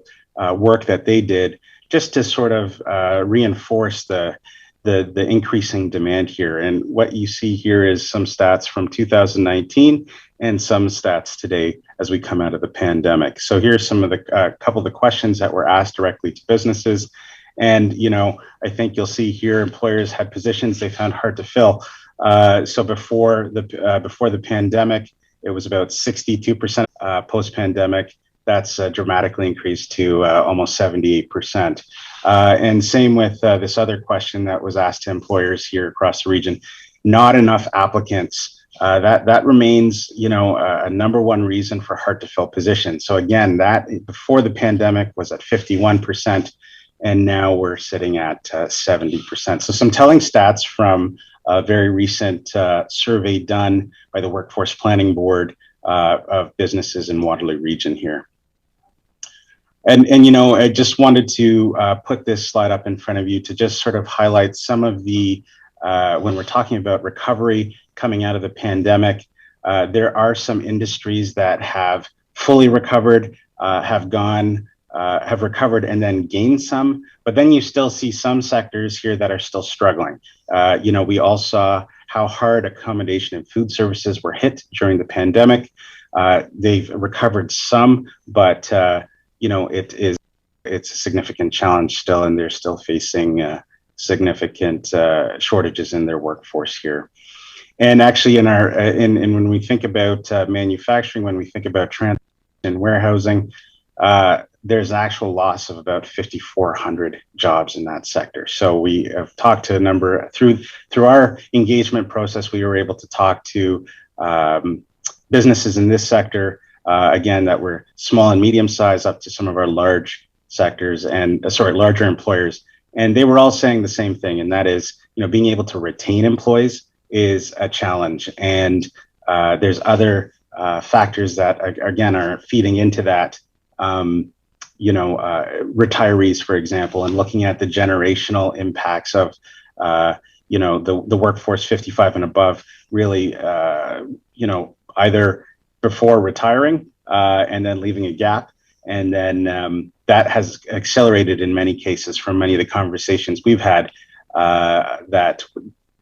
work that they did, just to sort of reinforce the the increasing demand here. And what you see here is some stats from 2019 and some stats today as we come out of the pandemic. So here's some of the couple of the questions that were asked directly to businesses. And, I think you'll see here employers had positions they found hard to fill. So before the pandemic, it was about 62%. Post-pandemic, that's dramatically increased to almost 78%. And same with this other question that was asked to employers here across the region: not enough applicants. That remains, a number one reason for hard to fill positions. So again, that before the pandemic was at 51%, and now we're sitting at 70%. So some telling stats from a very recent survey done by the Workforce Planning Board of businesses in Waterloo region here. And I just wanted to put this slide up in front of you to just sort of highlight some of the, when we're talking about recovery coming out of the pandemic, there are some industries that have fully recovered, have recovered and then gained some, but then you still see some sectors here that are still struggling. We all saw how hard accommodation and food services were hit during the pandemic. They've recovered some, but it's a significant challenge still, and they're still facing significant shortages in their workforce here. And actually, when we think about manufacturing, when we think about transport and warehousing, there's an actual loss of about 5,400 jobs in that sector. So we have talked to a number through our engagement process. We were able to talk to businesses in this sector, again, that were small and medium size, up to some of our large sectors and larger employers. And they were all saying the same thing, and that is, being able to retain employees is a challenge. And there's other factors that again are feeding into that. Retirees, for example, and looking at the generational impacts of, the workforce 55 and above, really, either before retiring and then leaving a gap. And then that has accelerated in many cases from many of the conversations we've had, that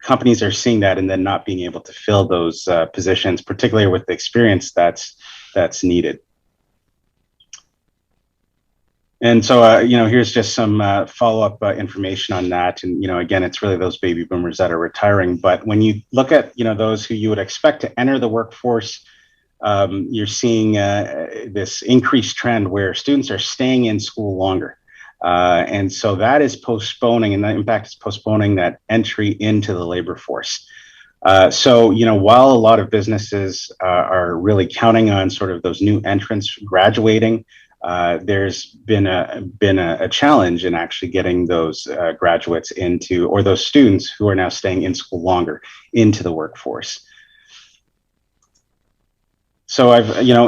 companies are seeing that and then not being able to fill those positions, particularly with the experience that's needed. And so, here's just some follow-up information on that. And, again, it's really those baby boomers that are retiring. But when you look at, those who you would expect to enter the workforce, you're seeing this increased trend where students are staying in school longer. And so that is postponing, and the impact is postponing that entry into the labor force. So, while a lot of businesses are really counting on sort of those new entrants graduating, there's been a challenge in actually getting those graduates into, or those students who are now staying in school longer, into the workforce. So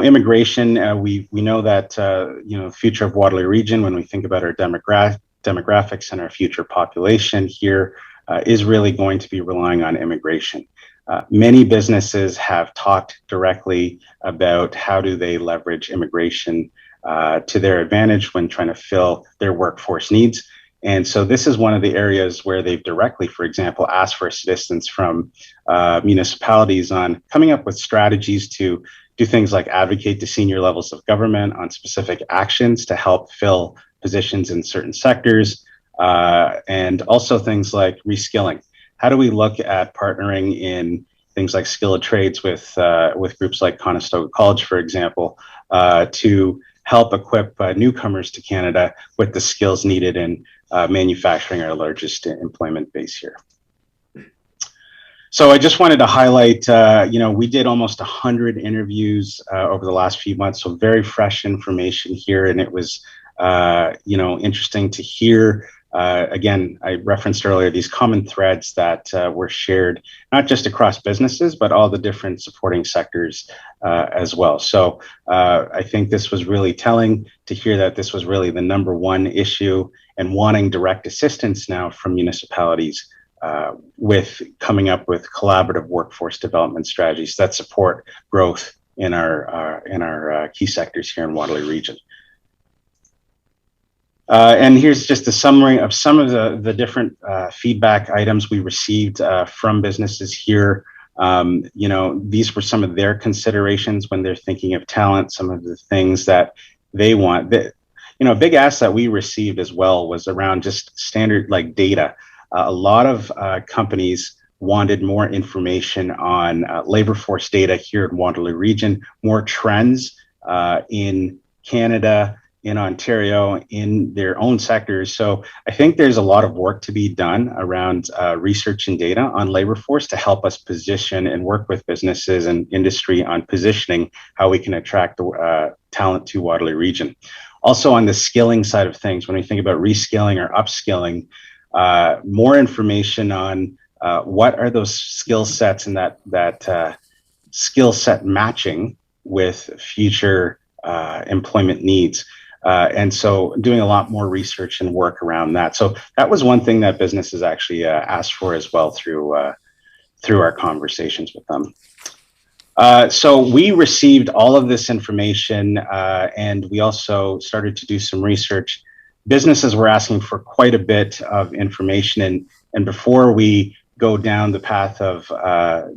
immigration, we know that, the future of Waterloo region, when we think about our demographics and our future population here, is really going to be relying on immigration. Many businesses have talked directly about how do they leverage immigration to their advantage when trying to fill their workforce needs. And so this is one of the areas where they've directly, for example, asked for assistance from municipalities on coming up with strategies to do things like advocate to senior levels of government on specific actions to help fill positions in certain sectors, and also things like reskilling. How do we look at partnering in things like skilled trades with groups like Conestoga College, for example, to help equip newcomers to Canada with the skills needed in manufacturing, our largest employment base here. So I just wanted to highlight, we did almost 100 interviews over the last few months, so very fresh information here. And it was, interesting to hear, again, I referenced earlier, these common threads that were shared, not just across businesses, but all the different supporting sectors as well. So I think this was really telling to hear that this was really the number one issue, and wanting direct assistance now from municipalities with coming up with collaborative workforce development strategies that support growth in our key sectors here in Waterloo region. And here's just a summary of some of the different feedback items we received from businesses here. These were some of their considerations when they're thinking of talent, some of the things that they want. A big ask that we received as well was around just standard like data. A lot of companies wanted more information on labor force data here in Waterloo region, more trends in Canada, in Ontario, in their own sectors. So I think there's a lot of work to be done around research and data on labor force to help us position and work with businesses and industry on positioning how we can attract talent to Waterloo region. Also on the skilling side of things, when we think about reskilling or upskilling, more information on what are those skill sets and that skill set matching with future employment needs. And so doing a lot more research and work around that. So that was one thing that businesses actually asked for as well through our conversations with them. So we received all of this information and we also started to do some research. Businesses were asking for quite a bit of information, and before we go down the path of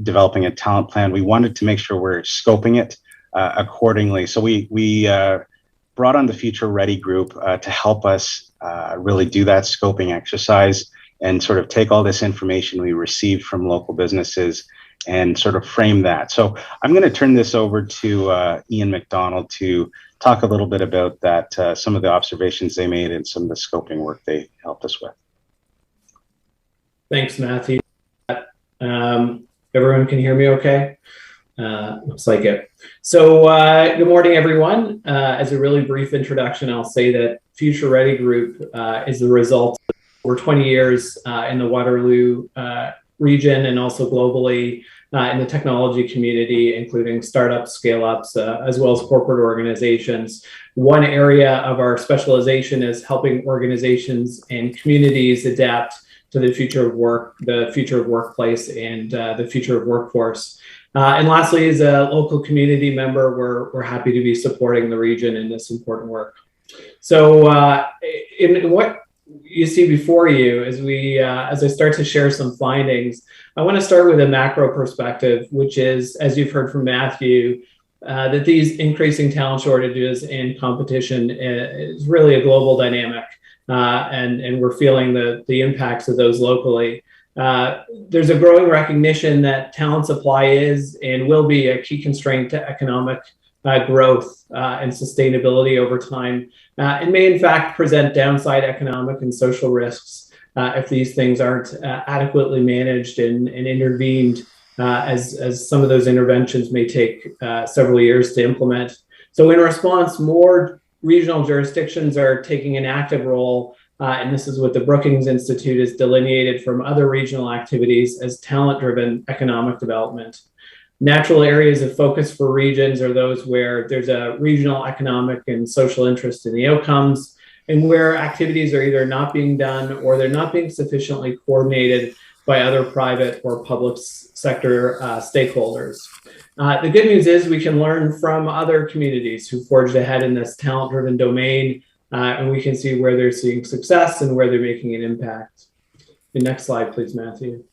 developing a talent plan, we wanted to make sure we're scoping it accordingly. So we brought on the Future Ready group to help us really do that scoping exercise and sort of take all this information we received from local businesses and sort of frame that. So I'm going to turn this over to Ian McDonald to talk a little bit about that, some of the observations they made and some of the scoping work they helped us with. Thanks, Matthew. Everyone can hear me okay? Looks like it. So good morning, everyone. As a really brief introduction, I'll say that Future Ready Group is the result of over 20 years in the Waterloo region and also globally in the technology community, including startups, scale-ups, as well as corporate organizations. One area of our specialization is helping organizations and communities adapt to the future of work, the future of workplace, and the future of workforce. And lastly, as a local community member, we're happy to be supporting the region in this important work. So in what you see before you, as I start to share some findings, I want to start with a macro perspective, which is, as you've heard from Matthew, that these increasing talent shortages and competition is really a global dynamic, and we're feeling the impacts of those locally. There's a growing recognition that talent supply is and will be a key constraint to economic growth and sustainability over time, and may in fact present downside economic and social risks if these things aren't adequately managed and intervened, as some of those interventions may take several years to implement. So in response, more regional jurisdictions are taking an active role, and this is what the Brookings Institute has delineated from other regional activities as talent-driven economic development. Natural areas of focus for regions are those where there's a regional economic and social interest in the outcomes, and where activities are either not being done or they're not being sufficiently coordinated by other private or public sector stakeholders. The good news is we can learn from other communities who forged ahead in this talent-driven domain, and we can see where they're seeing success and where they're making an impact. The next slide, please, Matthew.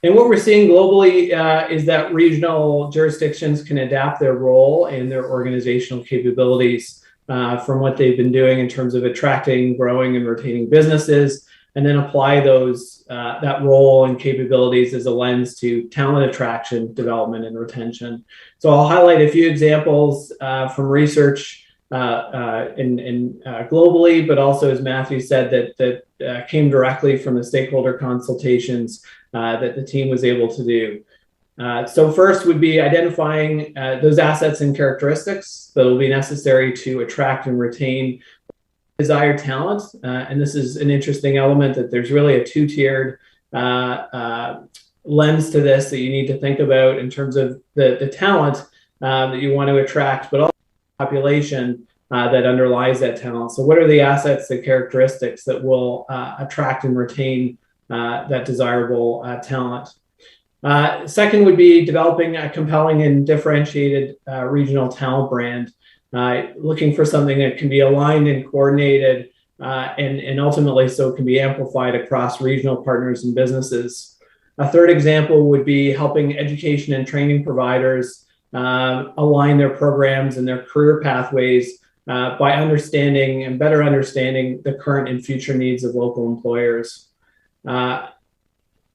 And what we're seeing globally is that regional jurisdictions can adapt their role and their organizational capabilities from what they've been doing in terms of attracting, growing, and retaining businesses, and then apply those that role and capabilities as a lens to talent attraction, development, and retention. So I'll highlight a few examples from research globally, but also, as Matthew said, that came directly from the stakeholder consultations that the team was able to do. So first would be identifying those assets and characteristics that will be necessary to attract and retain desired talent. And this is an interesting element, that there's really a two-tiered lens to this that you need to think about in terms of the talent that you want to attract, but also the population that underlies that talent. So what are the assets, the characteristics that will attract and retain that desirable talent? Second would be developing a compelling and differentiated regional talent brand. looking for something that can be aligned and coordinated, and ultimately so can be amplified across regional partners and businesses. A third example would be helping education and training providers align their programs and their career pathways by understanding and better understanding the current and future needs of local employers.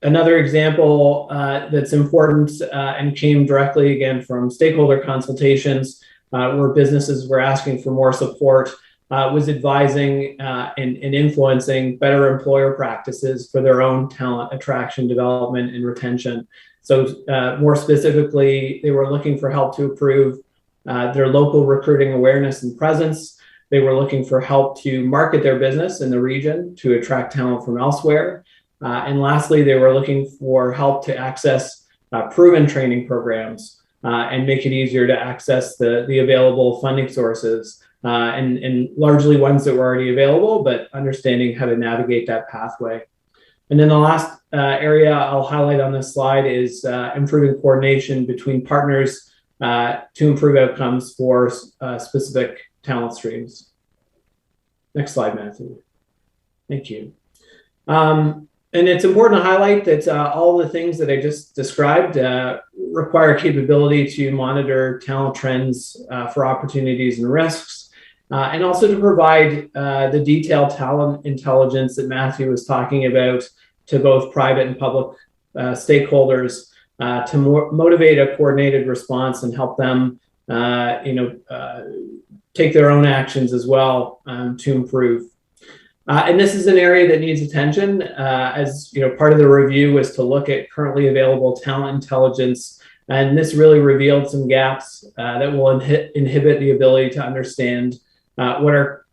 Another example that's important and came directly again from stakeholder consultations where businesses were asking for more support was advising and influencing better employer practices for their own talent attraction, development, and retention. So more specifically, they were looking for help to improve their local recruiting awareness and presence. They were looking for help to market their business in the region to attract talent from elsewhere. And lastly, they were looking for help to access proven training programs and make it easier to access the available funding sources and largely ones that were already available, but understanding how to navigate that pathway. And then the last area I'll highlight on this slide is improving coordination between partners to improve outcomes for specific talent streams. Next slide, Matthew. Thank you. And it's important to highlight that all the things that I just described require capability to monitor talent trends for opportunities and risks, and also to provide the detailed talent intelligence that Matthew was talking about to both private and public stakeholders to motivate a coordinated response and help them, take their own actions as well to improve. And this is an area that needs attention. As part of the review was to look at currently available talent intelligence, and this really revealed some gaps that will inhibit the ability to understand what are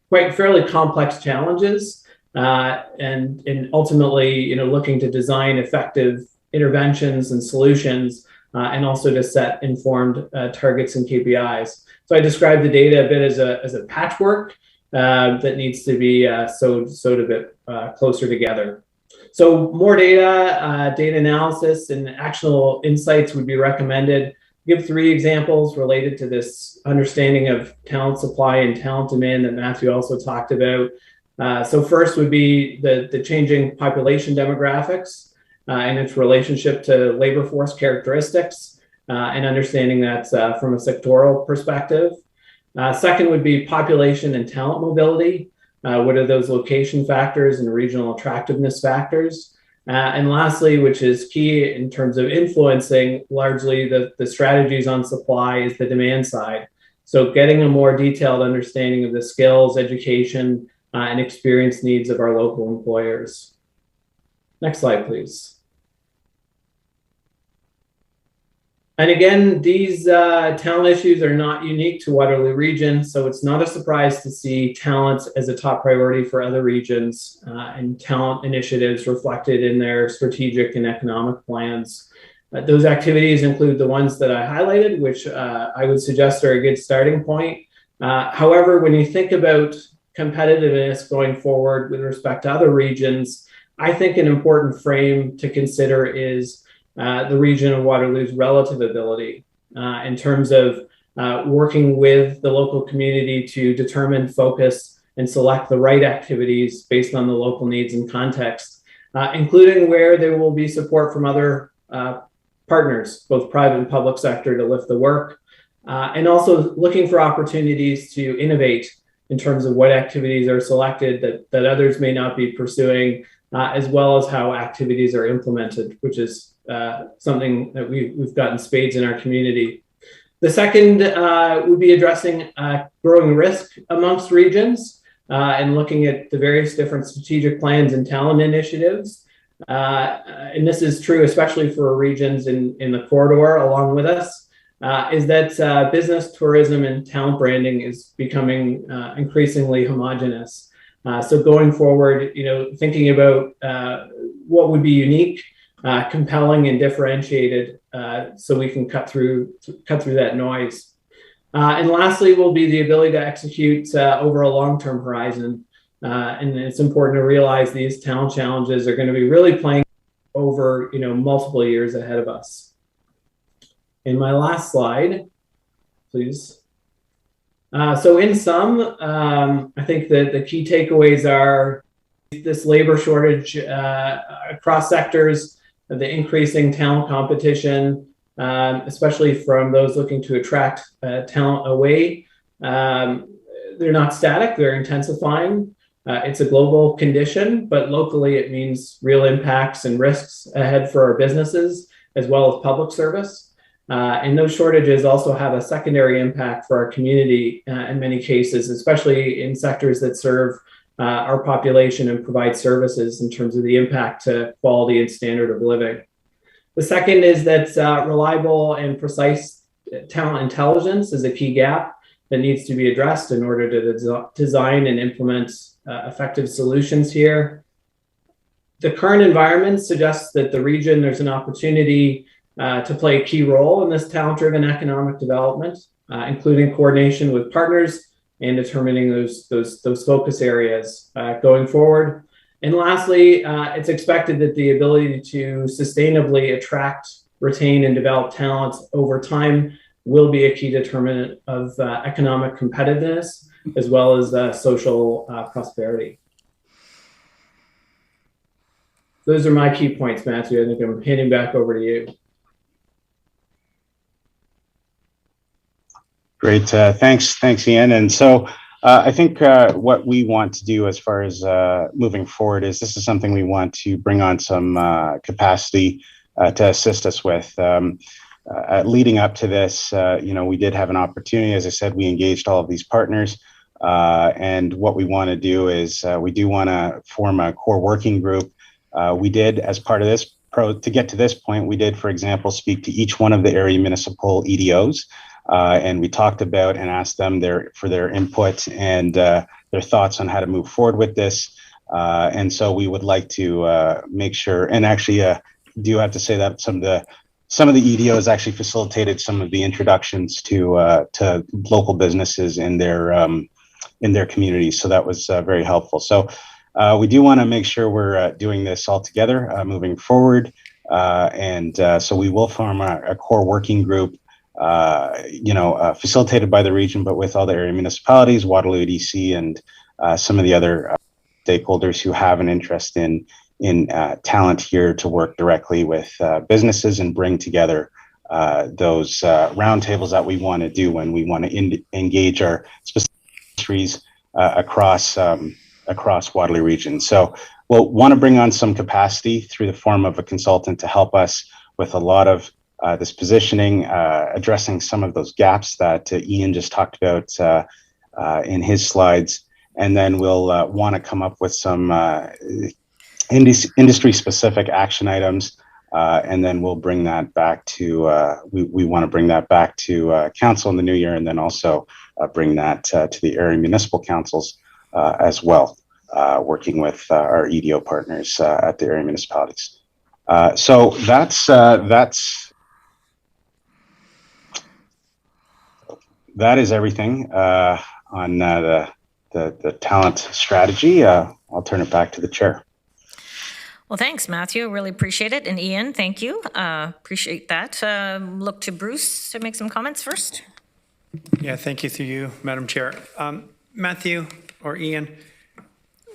quite fairly complex challenges, and ultimately, looking to design effective interventions and solutions, and also to set informed targets and KPIs. So I described the data a bit as a patchwork that needs to be sewed a bit closer together. So more data, data analysis, and actionable insights would be recommended. Give 3 examples related to this understanding of talent supply and talent demand that Matthew also talked about. So first would be the changing population demographics and its relationship to labor force characteristics, and understanding that from a sectoral perspective. Second would be population and talent mobility. What are those location factors and regional attractiveness factors? And lastly, which is key in terms of influencing largely the strategies on supply, is the demand side. So getting a more detailed understanding of the skills, education, and experience needs of our local employers. Next slide, please. And again, these talent issues are not unique to Waterloo region, so it's not a surprise to see talent as a top priority for other regions and talent initiatives reflected in their strategic and economic plans. Those activities include the ones that I highlighted, which I would suggest are a good starting point. However, when you think about competitiveness going forward with respect to other regions, I think an important frame to consider is the region of Waterloo's relative ability in terms of working with the local community to determine, focus, and select the right activities based on the local needs and context, including where there will be support from other partners, both private and public sector, to lift the work, and also looking for opportunities to innovate in terms of what activities are selected that others may not be pursuing, as well as how activities are implemented, which is something that we've gotten spades in our community. The second would be addressing growing risk amongst regions and looking at the various different strategic plans and talent initiatives. And this is true especially for regions in the corridor along with us, is that business, tourism, and talent branding is becoming increasingly homogenous. So going forward, thinking about what would be unique, compelling, and differentiated, so we can cut through that noise. And lastly will be the ability to execute over a long-term horizon. And it's important to realize these talent challenges are going to be really playing over multiple years ahead of us. In my last slide, please. So in sum, I think that the key takeaways are this labor shortage across sectors, the increasing talent competition, especially from those looking to attract talent away. They're not static, they're intensifying. It's a global condition, but locally it means real impacts and risks ahead for our businesses as well as public service. And those shortages also have a secondary impact for our community in many cases, especially in sectors that serve our population and provide services in terms of the impact to quality and standard of living. The second is that reliable and precise talent intelligence is a key gap that needs to be addressed in order to design and implement effective solutions here. The current environment suggests that the region, there's an opportunity to play a key role in this talent-driven economic development, including coordination with partners and determining those focus areas going forward. And lastly, it's expected that the ability to sustainably attract, retain, and develop talent over time will be a key determinant of economic competitiveness as well as social prosperity. Those are my key points, Matthew. I think I'm handing back over to you. Great. Thanks, Ian. And so I think what we want to do as far as moving forward is this is something we want to bring on some capacity to assist us with. Leading up to this, we did have an opportunity. As I said, we engaged all of these partners. And what we want to do is we do want to form a core working group. We did, as part of this, to get to this point, we did, for example, speak to each one of the area municipal EDOs. And we talked about and asked them for their input and their thoughts on how to move forward with this. And so we would like to make sure, and actually do have to say that some of the EDOs actually facilitated some of the introductions to local businesses in their communities. So that was very helpful. So we do want to make sure we're doing this all together moving forward. And so we will form a core working group, facilitated by the region, but with all the area municipalities, Waterloo, DC, and some of the other stakeholders who have an interest in talent here to work directly with businesses and bring together those roundtables that we want to do when we want to engage our specific industries across Waterloo region. So we'll want to bring on some capacity through the form of a consultant to help us with a lot of this positioning, addressing some of those gaps that Ian just talked about in his slides. And then we'll want to come up with some industry-specific action items, and then we'll bring that back to, we want to bring that back to council in the new year, and then also bring that to the area municipal councils as well, working with our EDO partners at the area municipalities. So that is everything on the talent strategy. I'll turn it back to the chair. Well, thanks, Matthew. Really appreciate it. And Ian, thank you. Appreciate that. Look to Bruce to make some comments first. Yeah, thank you through you, Madam Chair. Matthew or Ian,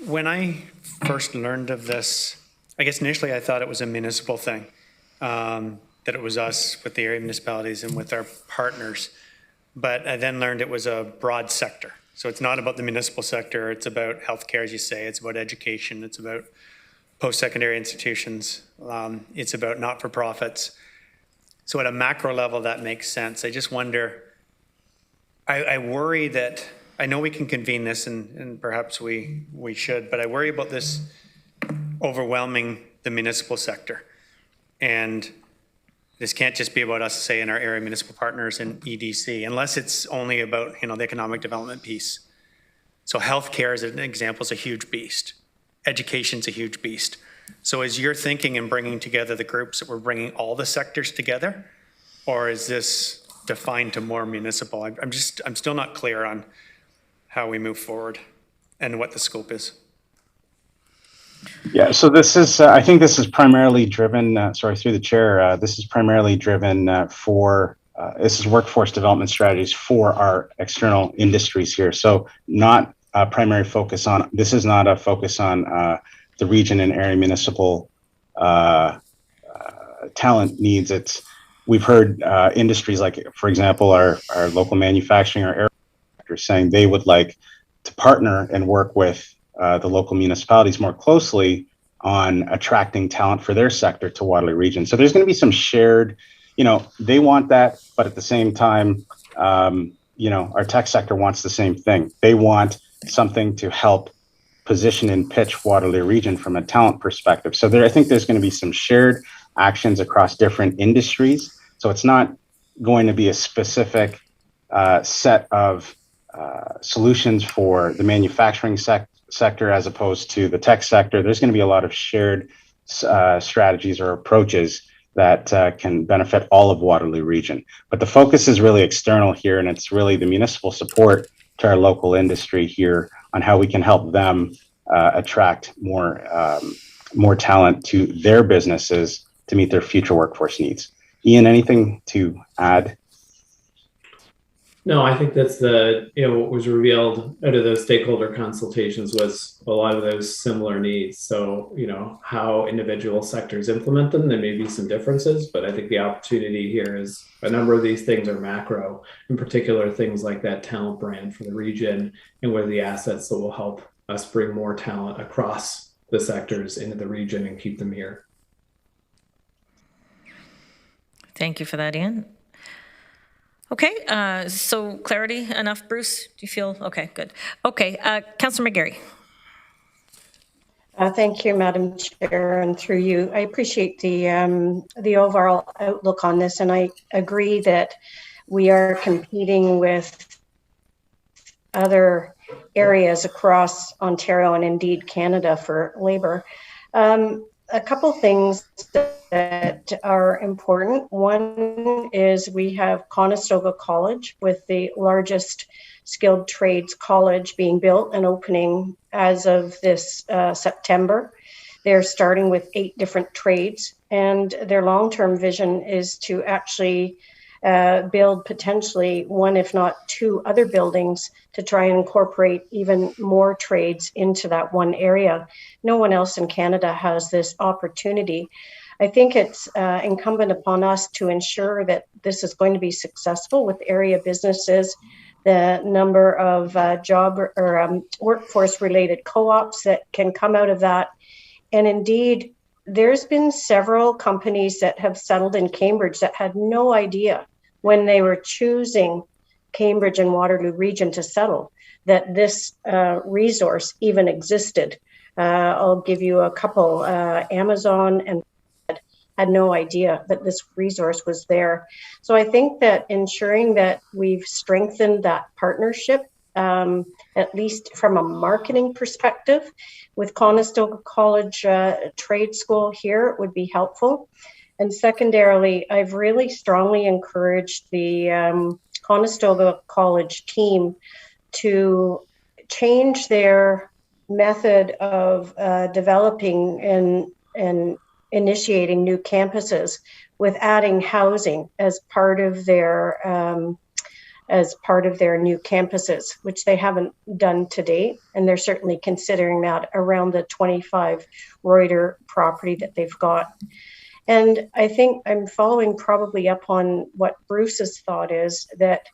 when I first learned of this, I guess initially I thought it was a municipal thing, that it was us with the area municipalities and with our partners. But I then learned it was a broad sector. So it's not about the municipal sector. It's about healthcare, as you say. It's about education. It's about post-secondary institutions. It's about not-for-profits. So at a macro level, that makes sense. I just wonder, I worry that, I know we can convene this and perhaps we should, but I worry about this overwhelming the municipal sector. And this can't just be about us, say, in our area municipal partners in EDC, unless it's only about, the economic development piece. So healthcare, as an example, is a huge beast. Education's a huge beast. So is your thinking in bringing together the groups that we're bringing all the sectors together, or is this defined to more municipal? I'm still not clear on how we move forward and what the scope is. Yeah, so this is, I think this is primarily driven, sorry, through the chair, this is primarily driven for this is workforce development strategies for our external industries here. So not a primary focus on, this is not a focus on the region and area municipal talent needs. We've heard industries like, for example, our local manufacturing or air sector saying they would like to partner and work with the local municipalities more closely on attracting talent for their sector to Waterloo region. So there's going to be some shared, they want that, but at the same time, our tech sector wants the same thing. They want something to help position and pitch Waterloo region from a talent perspective. So I think there's going to be some shared actions across different industries. So it's not going to be a specific set of solutions for the manufacturing sector as opposed to the tech sector. There's going to be a lot of shared strategies or approaches that can benefit all of Waterloo region. But the focus is really external here, and it's really the municipal support to our local industry here on how we can help them attract more talent to their businesses to meet their future workforce needs. Ian, anything to add? No, I think that's what was revealed out of those stakeholder consultations was a lot of those similar needs. So, how individual sectors implement them, there may be some differences, but I think the opportunity here is a number of these things are macro, in particular things like that talent brand for the region and what are the assets that will help us bring more talent across the sectors into the region and keep them here. Thank you for that, Ian. Okay, so clarity enough, Bruce? Do you feel okay? Good. Okay, Councillor McGarry. Thank you, Madam Chair, and through you, I appreciate the overall outlook on this, and I agree that we are competing with other areas across Ontario and indeed Canada for labour. A couple things that are important. One is we have Conestoga College with the largest skilled trades college being built and opening as of this September. They're starting with 8 different trades, and their long-term vision is to actually build potentially 1, if not 2 other buildings to try and incorporate even more trades into that one area. No one else in Canada has this opportunity. I think it's incumbent upon us to ensure that this is going to be successful with area businesses, the number of job or workforce related co-ops that can come out of that. And indeed, there's been several companies that have settled in Cambridge that had no idea when they were choosing Cambridge and Waterloo region to settle that this resource even existed. I'll give you a couple. Amazon and had no idea that this resource was there. So I think that ensuring that we've strengthened that partnership, at least from a marketing perspective, with Conestoga College Trade School here would be helpful. And secondarily, I've really strongly encouraged the Conestoga College team to change their method of developing and initiating new campuses with adding housing as part of their new campuses, which they haven't done to date. And they're certainly considering that around the 25 Reuter property that they've got. And I think I'm following probably up on what Bruce's thought is, that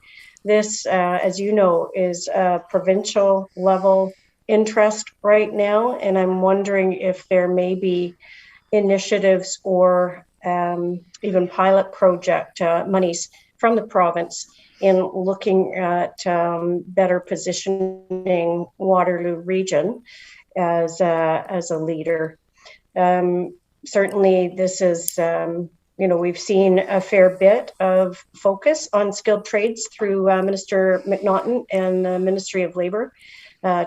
this, as you know, is a provincial level interest right now. And I'm wondering if there may be initiatives or even pilot project monies from the province in looking at better positioning Waterloo region as a leader. Certainly, this is, we've seen a fair bit of focus on skilled trades through Minister McNaughton and the Ministry of Labour.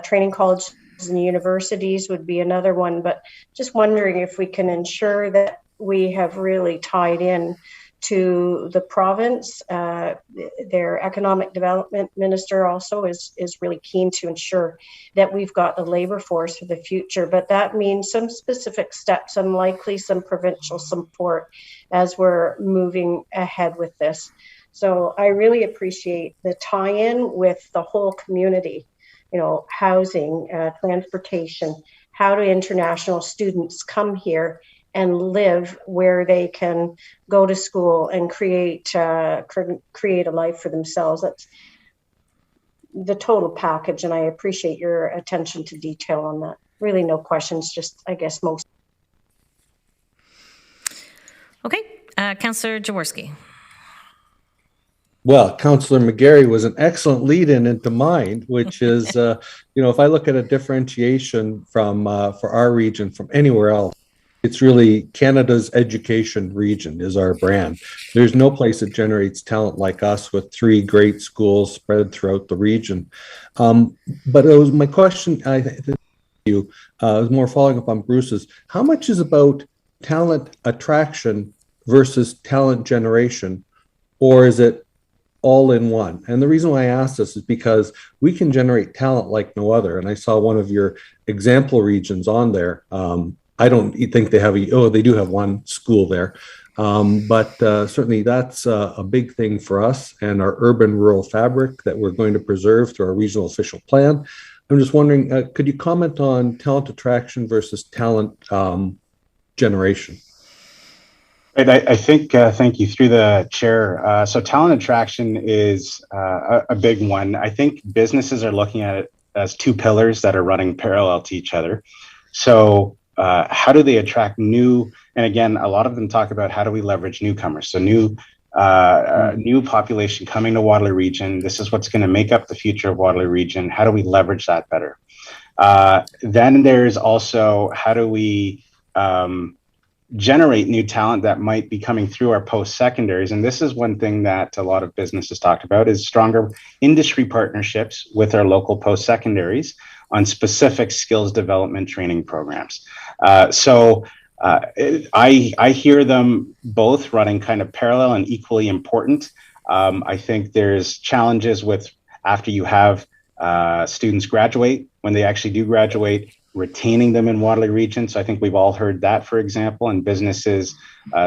Training colleges and universities would be another one, but just wondering if we can ensure that we have really tied in to the province. Their economic development minister also is really keen to ensure that we've got the labor force for the future, but that means some specific steps and likely some provincial support as we're moving ahead with this. So I really appreciate the tie-in with the whole community, housing, transportation, how do international students come here and live where they can go to school and create a life for themselves. That's the total package, and I appreciate your attention to detail on that. Really no questions, just I guess most. Okay, Councillor Jaworski. Well, Councillor McGarry was an excellent lead-in into mine, which is, if I look at a differentiation from for our region from anywhere else, it's really Canada's education region is our brand. There's no place that generates talent like us with 3 great schools spread throughout the region. But it was my question, I think you, was more following up on Bruce's. How much is about talent attraction versus talent generation, or is it all in one? And the reason why I ask this is because we can generate talent like no other. And I saw one of your example regions on there. I don't think they have they do have one school there. But certainly that's a big thing for us and our urban rural fabric that we're going to preserve through our regional official plan. I'm just wondering, could you comment on talent attraction versus talent generation? I think, thank you, through the chair. So talent attraction is a big one. I think businesses are looking at it as 2 pillars that are running parallel to each other. So how do they attract new, and again, a lot of them talk about how do we leverage newcomers. So new population coming to Waterloo region. This is what's going to make up the future of Waterloo region. How do we leverage that better? Then there's also how do we generate new talent that might be coming through our post-secondaries. And this is one thing that a lot of businesses talked about is stronger industry partnerships with our local post-secondaries on specific skills development training programs. So I hear them both running kind of parallel and equally important. I think there's challenges with after you have students graduate, when they actually do graduate, retaining them in Waterloo region. So I think we've all heard that, for example, and businesses,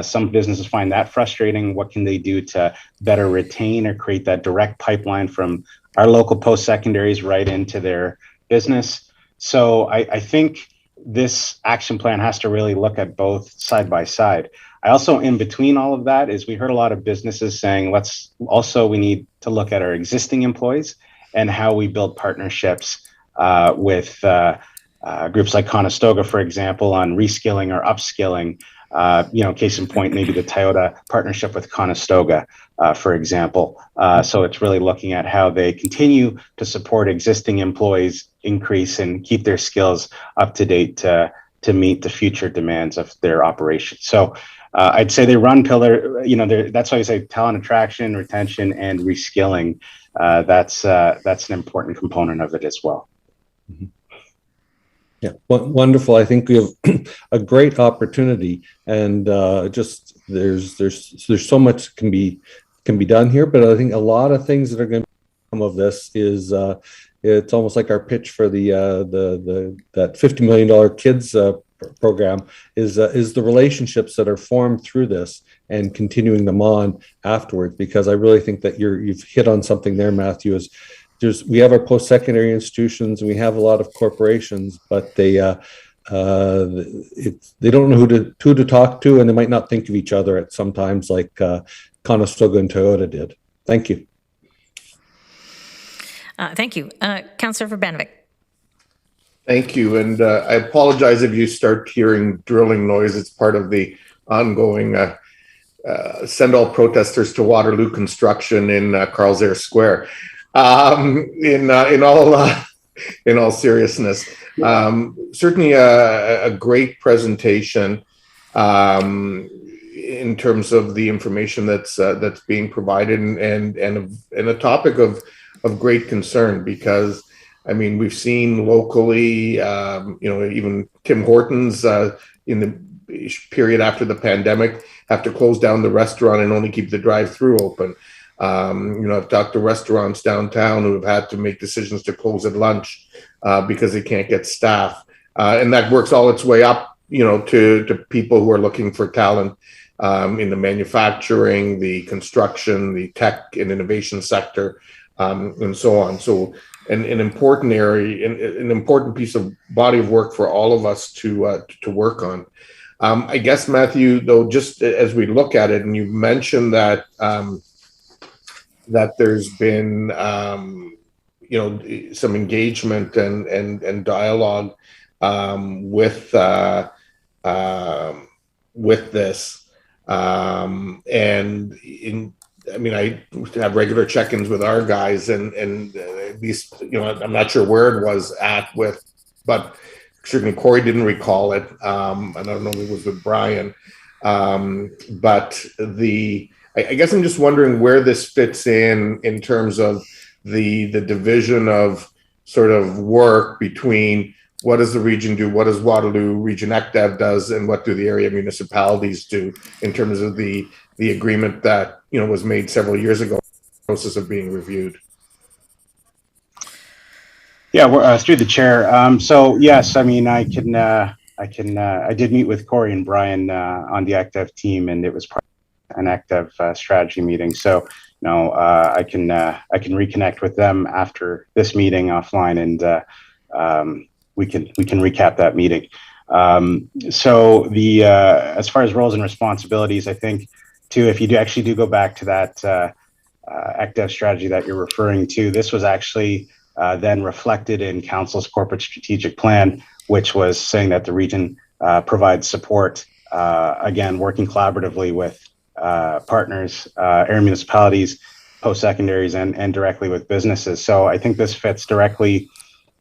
some businesses find that frustrating. What can they do to better retain or create that direct pipeline from our local post-secondaries right into their business? So I think this action plan has to really look at both side by side. I also, in between all of that, is we heard a lot of businesses saying, we need to look at our existing employees and how we build partnerships with groups like Conestoga, for example, on reskilling or upskilling. Case in point, maybe the Toyota partnership with Conestoga, for example. So it's really looking at how they continue to support existing employees, increase and keep their skills up to date to meet the future demands of their operations. So I'd say they run pillar, that's why I say talent attraction, retention, and reskilling. That's an important component of it as well. Mm-hmm. Yeah, wonderful. I think we have a great opportunity, and just there's so much can be done here. But I think a lot of things that are going to come of this is it's almost like our pitch for the that $50 million kids program is the relationships that are formed through this and continuing them on afterwards. Because I really think that you've hit on something there, Matthew. We have our post-secondary institutions and we have a lot of corporations, but they don't know who to talk to, and they might not think of each other at sometimes like Conestoga and Toyota did. Thank you. Thank you. Councillor Verbanovic. Thank you. And I apologize if you start hearing drilling noise. It's part of the ongoing send all protesters to Waterloo construction in Carl's Air Square. In all seriousness, certainly a great presentation in terms of the information that's being provided and a topic of great concern, because I mean, we've seen locally, even Tim Hortons in the period after the pandemic have to close down the restaurant and only keep the drive-through open. I've talked to restaurants downtown who have had to make decisions to close at lunch because they can't get staff. And that works all its way up to people who are looking for talent in the manufacturing, the construction, the tech and innovation sector, and so on. So an important area, an important piece of body of work for all of us to work on. I guess, Matthew, though, just as we look at it, and you mentioned that that there's been some engagement and dialogue with this, I have regular check-ins with our guys, and at least I'm not sure where it was at with, but certainly Corey didn't recall it. I don't know if it was with Brian, but I guess I'm just wondering where this fits in terms of the division of sort of work between what does the region do, what does Waterloo Region ECDEV does, and what do the area municipalities do in terms of the agreement that was made several years ago, process of being reviewed. Yeah, we're through the chair. So yes, I mean, I did meet with Corey and Brian on the ECDEV team, and it was part of an ECDEV strategy meeting. So I can reconnect with them after this meeting offline, and we can recap that meeting. So the as far as roles and responsibilities, I think too, if you do go back to that ECDEV strategy that you're referring to, this was actually then reflected in Council's corporate strategic plan, which was saying that the region provides support, again, working collaboratively with partners, area municipalities, post-secondaries, and directly with businesses. So I think this fits directly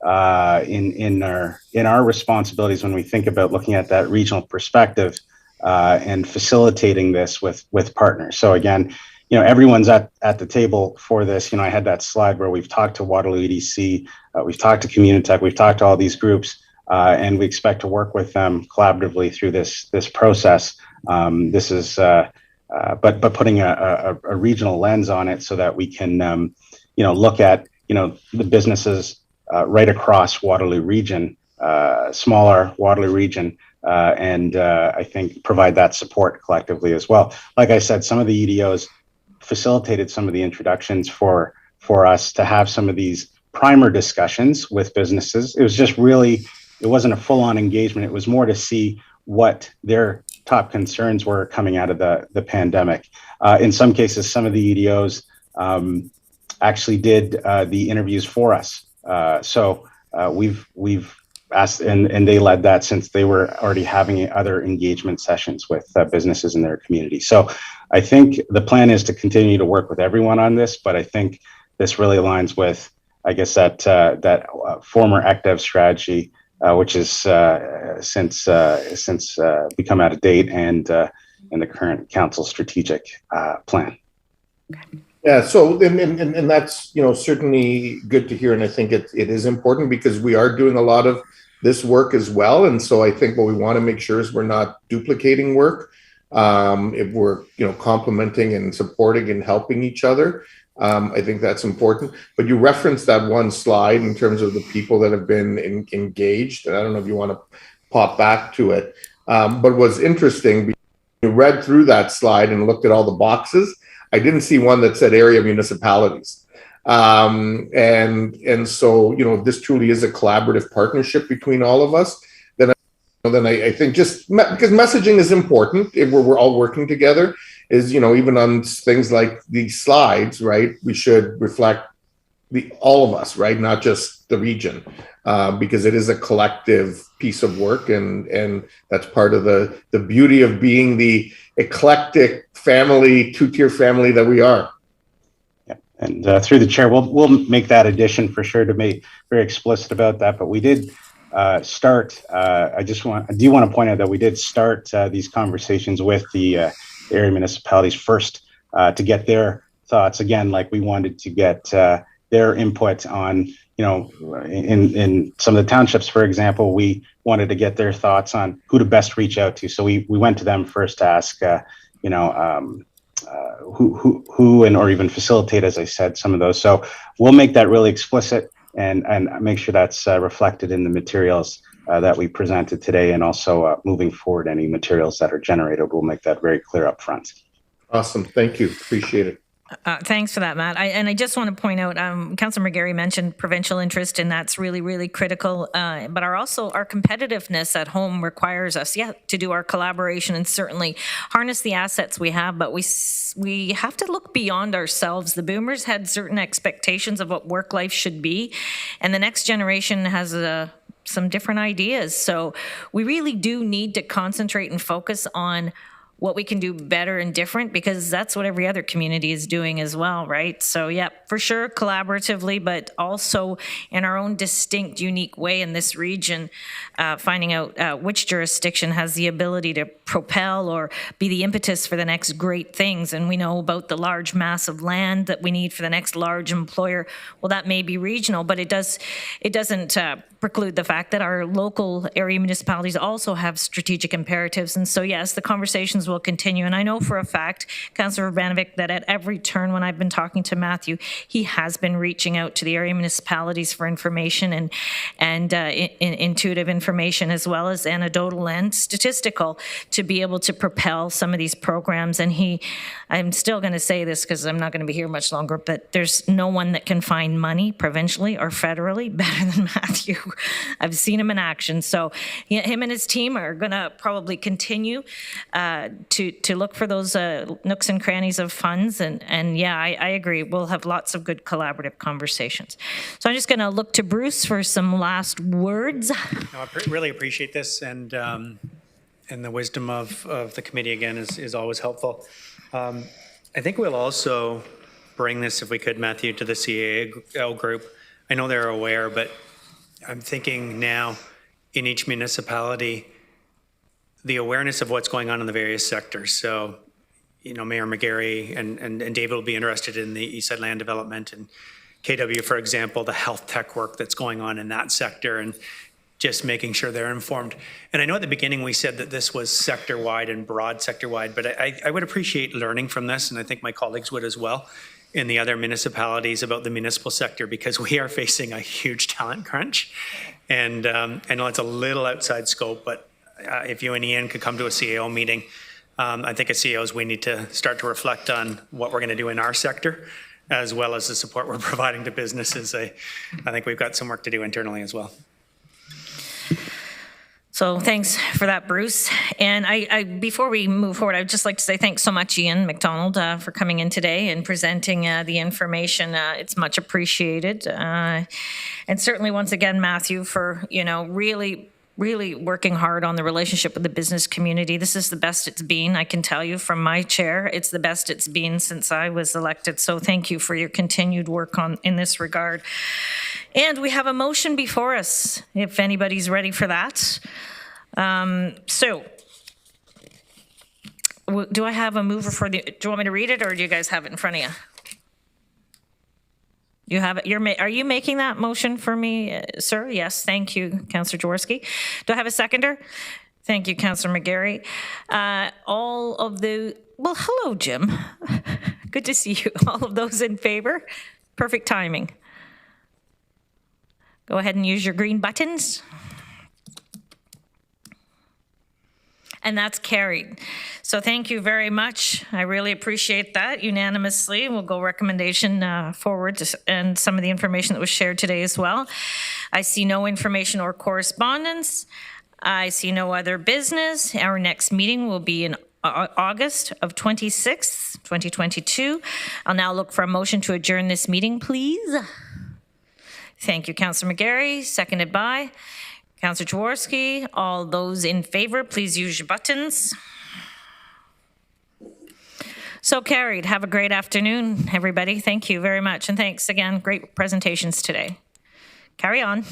in our responsibilities when we think about looking at that regional perspective and facilitating this with partners. So again, everyone's at the table for this. I had that slide where we've talked to Waterloo EDC, we've talked to Communitech, we've talked to all these groups, and we expect to work with them collaboratively through this process. This is, but putting a regional lens on it so that we can, look at, the businesses right across Waterloo Region, smaller Waterloo Region, and I think provide that support collectively as well. Like I said, some of the EDOs facilitated some of the introductions for us to have some of these primer discussions with businesses. It was just really, it wasn't a full-on engagement. It was more to see what their top concerns were coming out of the pandemic. In some cases, some of the EDOs actually did the interviews for us. So we've asked, and they led that since they were already having other engagement sessions with businesses in their community. So I think the plan is to continue to work with everyone on this, but I think this really aligns with, I guess, that former ECDEV strategy, which is since become out of date, and the current council strategic plan. Yeah, so and that's certainly good to hear, and I think it is important because we are doing a lot of this work as well, and so I think what we want to make sure is we're not duplicating work. If we're complementing and supporting and helping each other, I think that's important. But you referenced that one slide in terms of the people that have been engaged, and I don't know if you want to pop back to it. But what's interesting, you read through that slide and looked at all the boxes. I didn't see one that said area municipalities. And so, this truly is a collaborative partnership between all of us. Then I think just because messaging is important, if we're all working together, is, even on things like these slides, right? We should reflect all of us, right? Not just the region, because it is a collective piece of work. And that's part of the beauty of being the eclectic family, two-tier family that we are. Yeah. And through the chair, we'll make that addition for sure to be very explicit about that. But we did start, I do want to point out that we did start these conversations with the area municipalities first to get their thoughts. Again, like we wanted to get their input on, in some of the townships, for example, we wanted to get their thoughts on who to best reach out to. So we went to them first to ask, who or even facilitate, as I said, some of those. So we'll make that really explicit and make sure that's reflected in the materials that we presented today, and also moving forward, any materials that are generated, we'll make that very clear up front. Awesome. Thank you. Appreciate it. Thanks for that, Matt. I just want to point out, Councillor McGarry mentioned provincial interest, and that's really, really critical. But our competitiveness at home requires us, to do our collaboration and certainly harness the assets we have. But we have to look beyond ourselves. The boomers had certain expectations of what work life should be, and the next generation has some different ideas. So we really do need to concentrate and focus on what we can do better and different, because that's what every other community is doing as well, right? So yeah, for sure, collaboratively, but also in our own distinct, unique way in this region, finding out which jurisdiction has the ability to propel or be the impetus for the next great things. And we know about the large mass of land that we need for the next large employer. Well, that may be regional, but it doesn't preclude the fact that our local area municipalities also have strategic imperatives. And so yes, the conversations will continue. And I know for a fact, Councillor Urbanovic, that at every turn when I've been talking to Matthew, he has been reaching out to the area municipalities for information and intuitive information, as well as anecdotal and statistical, to be able to propel some of these programs. And I'm still going to say this because I'm not going to be here much longer, but there's no one that can find money provincially or federally better than Matthew. I've seen him in action. So him and his team are going to probably continue to look for those nooks and crannies of funds. And yeah, I agree. We'll have lots of good collaborative conversations. So I'm just going to look to Bruce for some last words. No, I really appreciate this, and the wisdom of the committee again is always helpful. I think we'll also bring this, if we could, Matthew, to the CAO group. I know they're aware, but I'm thinking now in each municipality, the awareness of what's going on in the various sectors. So, Mayor McGarry and David will be interested in the East Side land development, and KW, for example, the health tech work that's going on in that sector, and just making sure they're informed. And I know at the beginning we said that this was sector-wide and broad sector-wide, but I would appreciate learning from this, and I think my colleagues would as well, in the other municipalities about the municipal sector, because we are facing a huge talent crunch. And I know it's a little outside scope, but if you and Ian could come to a CAO meeting, I think as CAOs we need to start to reflect on what we're going to do in our sector, as well as the support we're providing to businesses. I think we've got some work to do internally as well. So thanks for that, Bruce. And I before we move forward, I'd just like to say thanks so much, Ian McDonald, for coming in today and presenting the information. It's much appreciated. And certainly, once again, Matthew, for really working hard on the relationship with the business community. This is the best it's been, I can tell you from my chair. It's the best it's been since I was elected. So thank you for your continued work in this regard. And we have a motion before us, if anybody's ready for that. So do I have a mover do you want me to read it, or do you guys have it in front of you? You have it. Are you making that motion for me, sir? Yes, thank you, Councillor Jaworski. Do I have a seconder? Thank you, Councillor McGarry. Well, hello, Jim. Good to see you. All of those in favor? Perfect timing. Go ahead and use your green buttons. And that's carried. So thank you very much. I really appreciate that unanimously. We'll go recommendation forward and some of the information that was shared today as well. I see no information or correspondence. I see no other business. Our next meeting will be in August of 26th, 2022. I'll now look for a motion to adjourn this meeting, please. Thank you, Councillor McGarry, seconded by Councillor Jaworski. All those in favor, please use your buttons. So carried. Have a great afternoon, everybody. Thank you very much. And thanks again. Great presentations today. Carry on.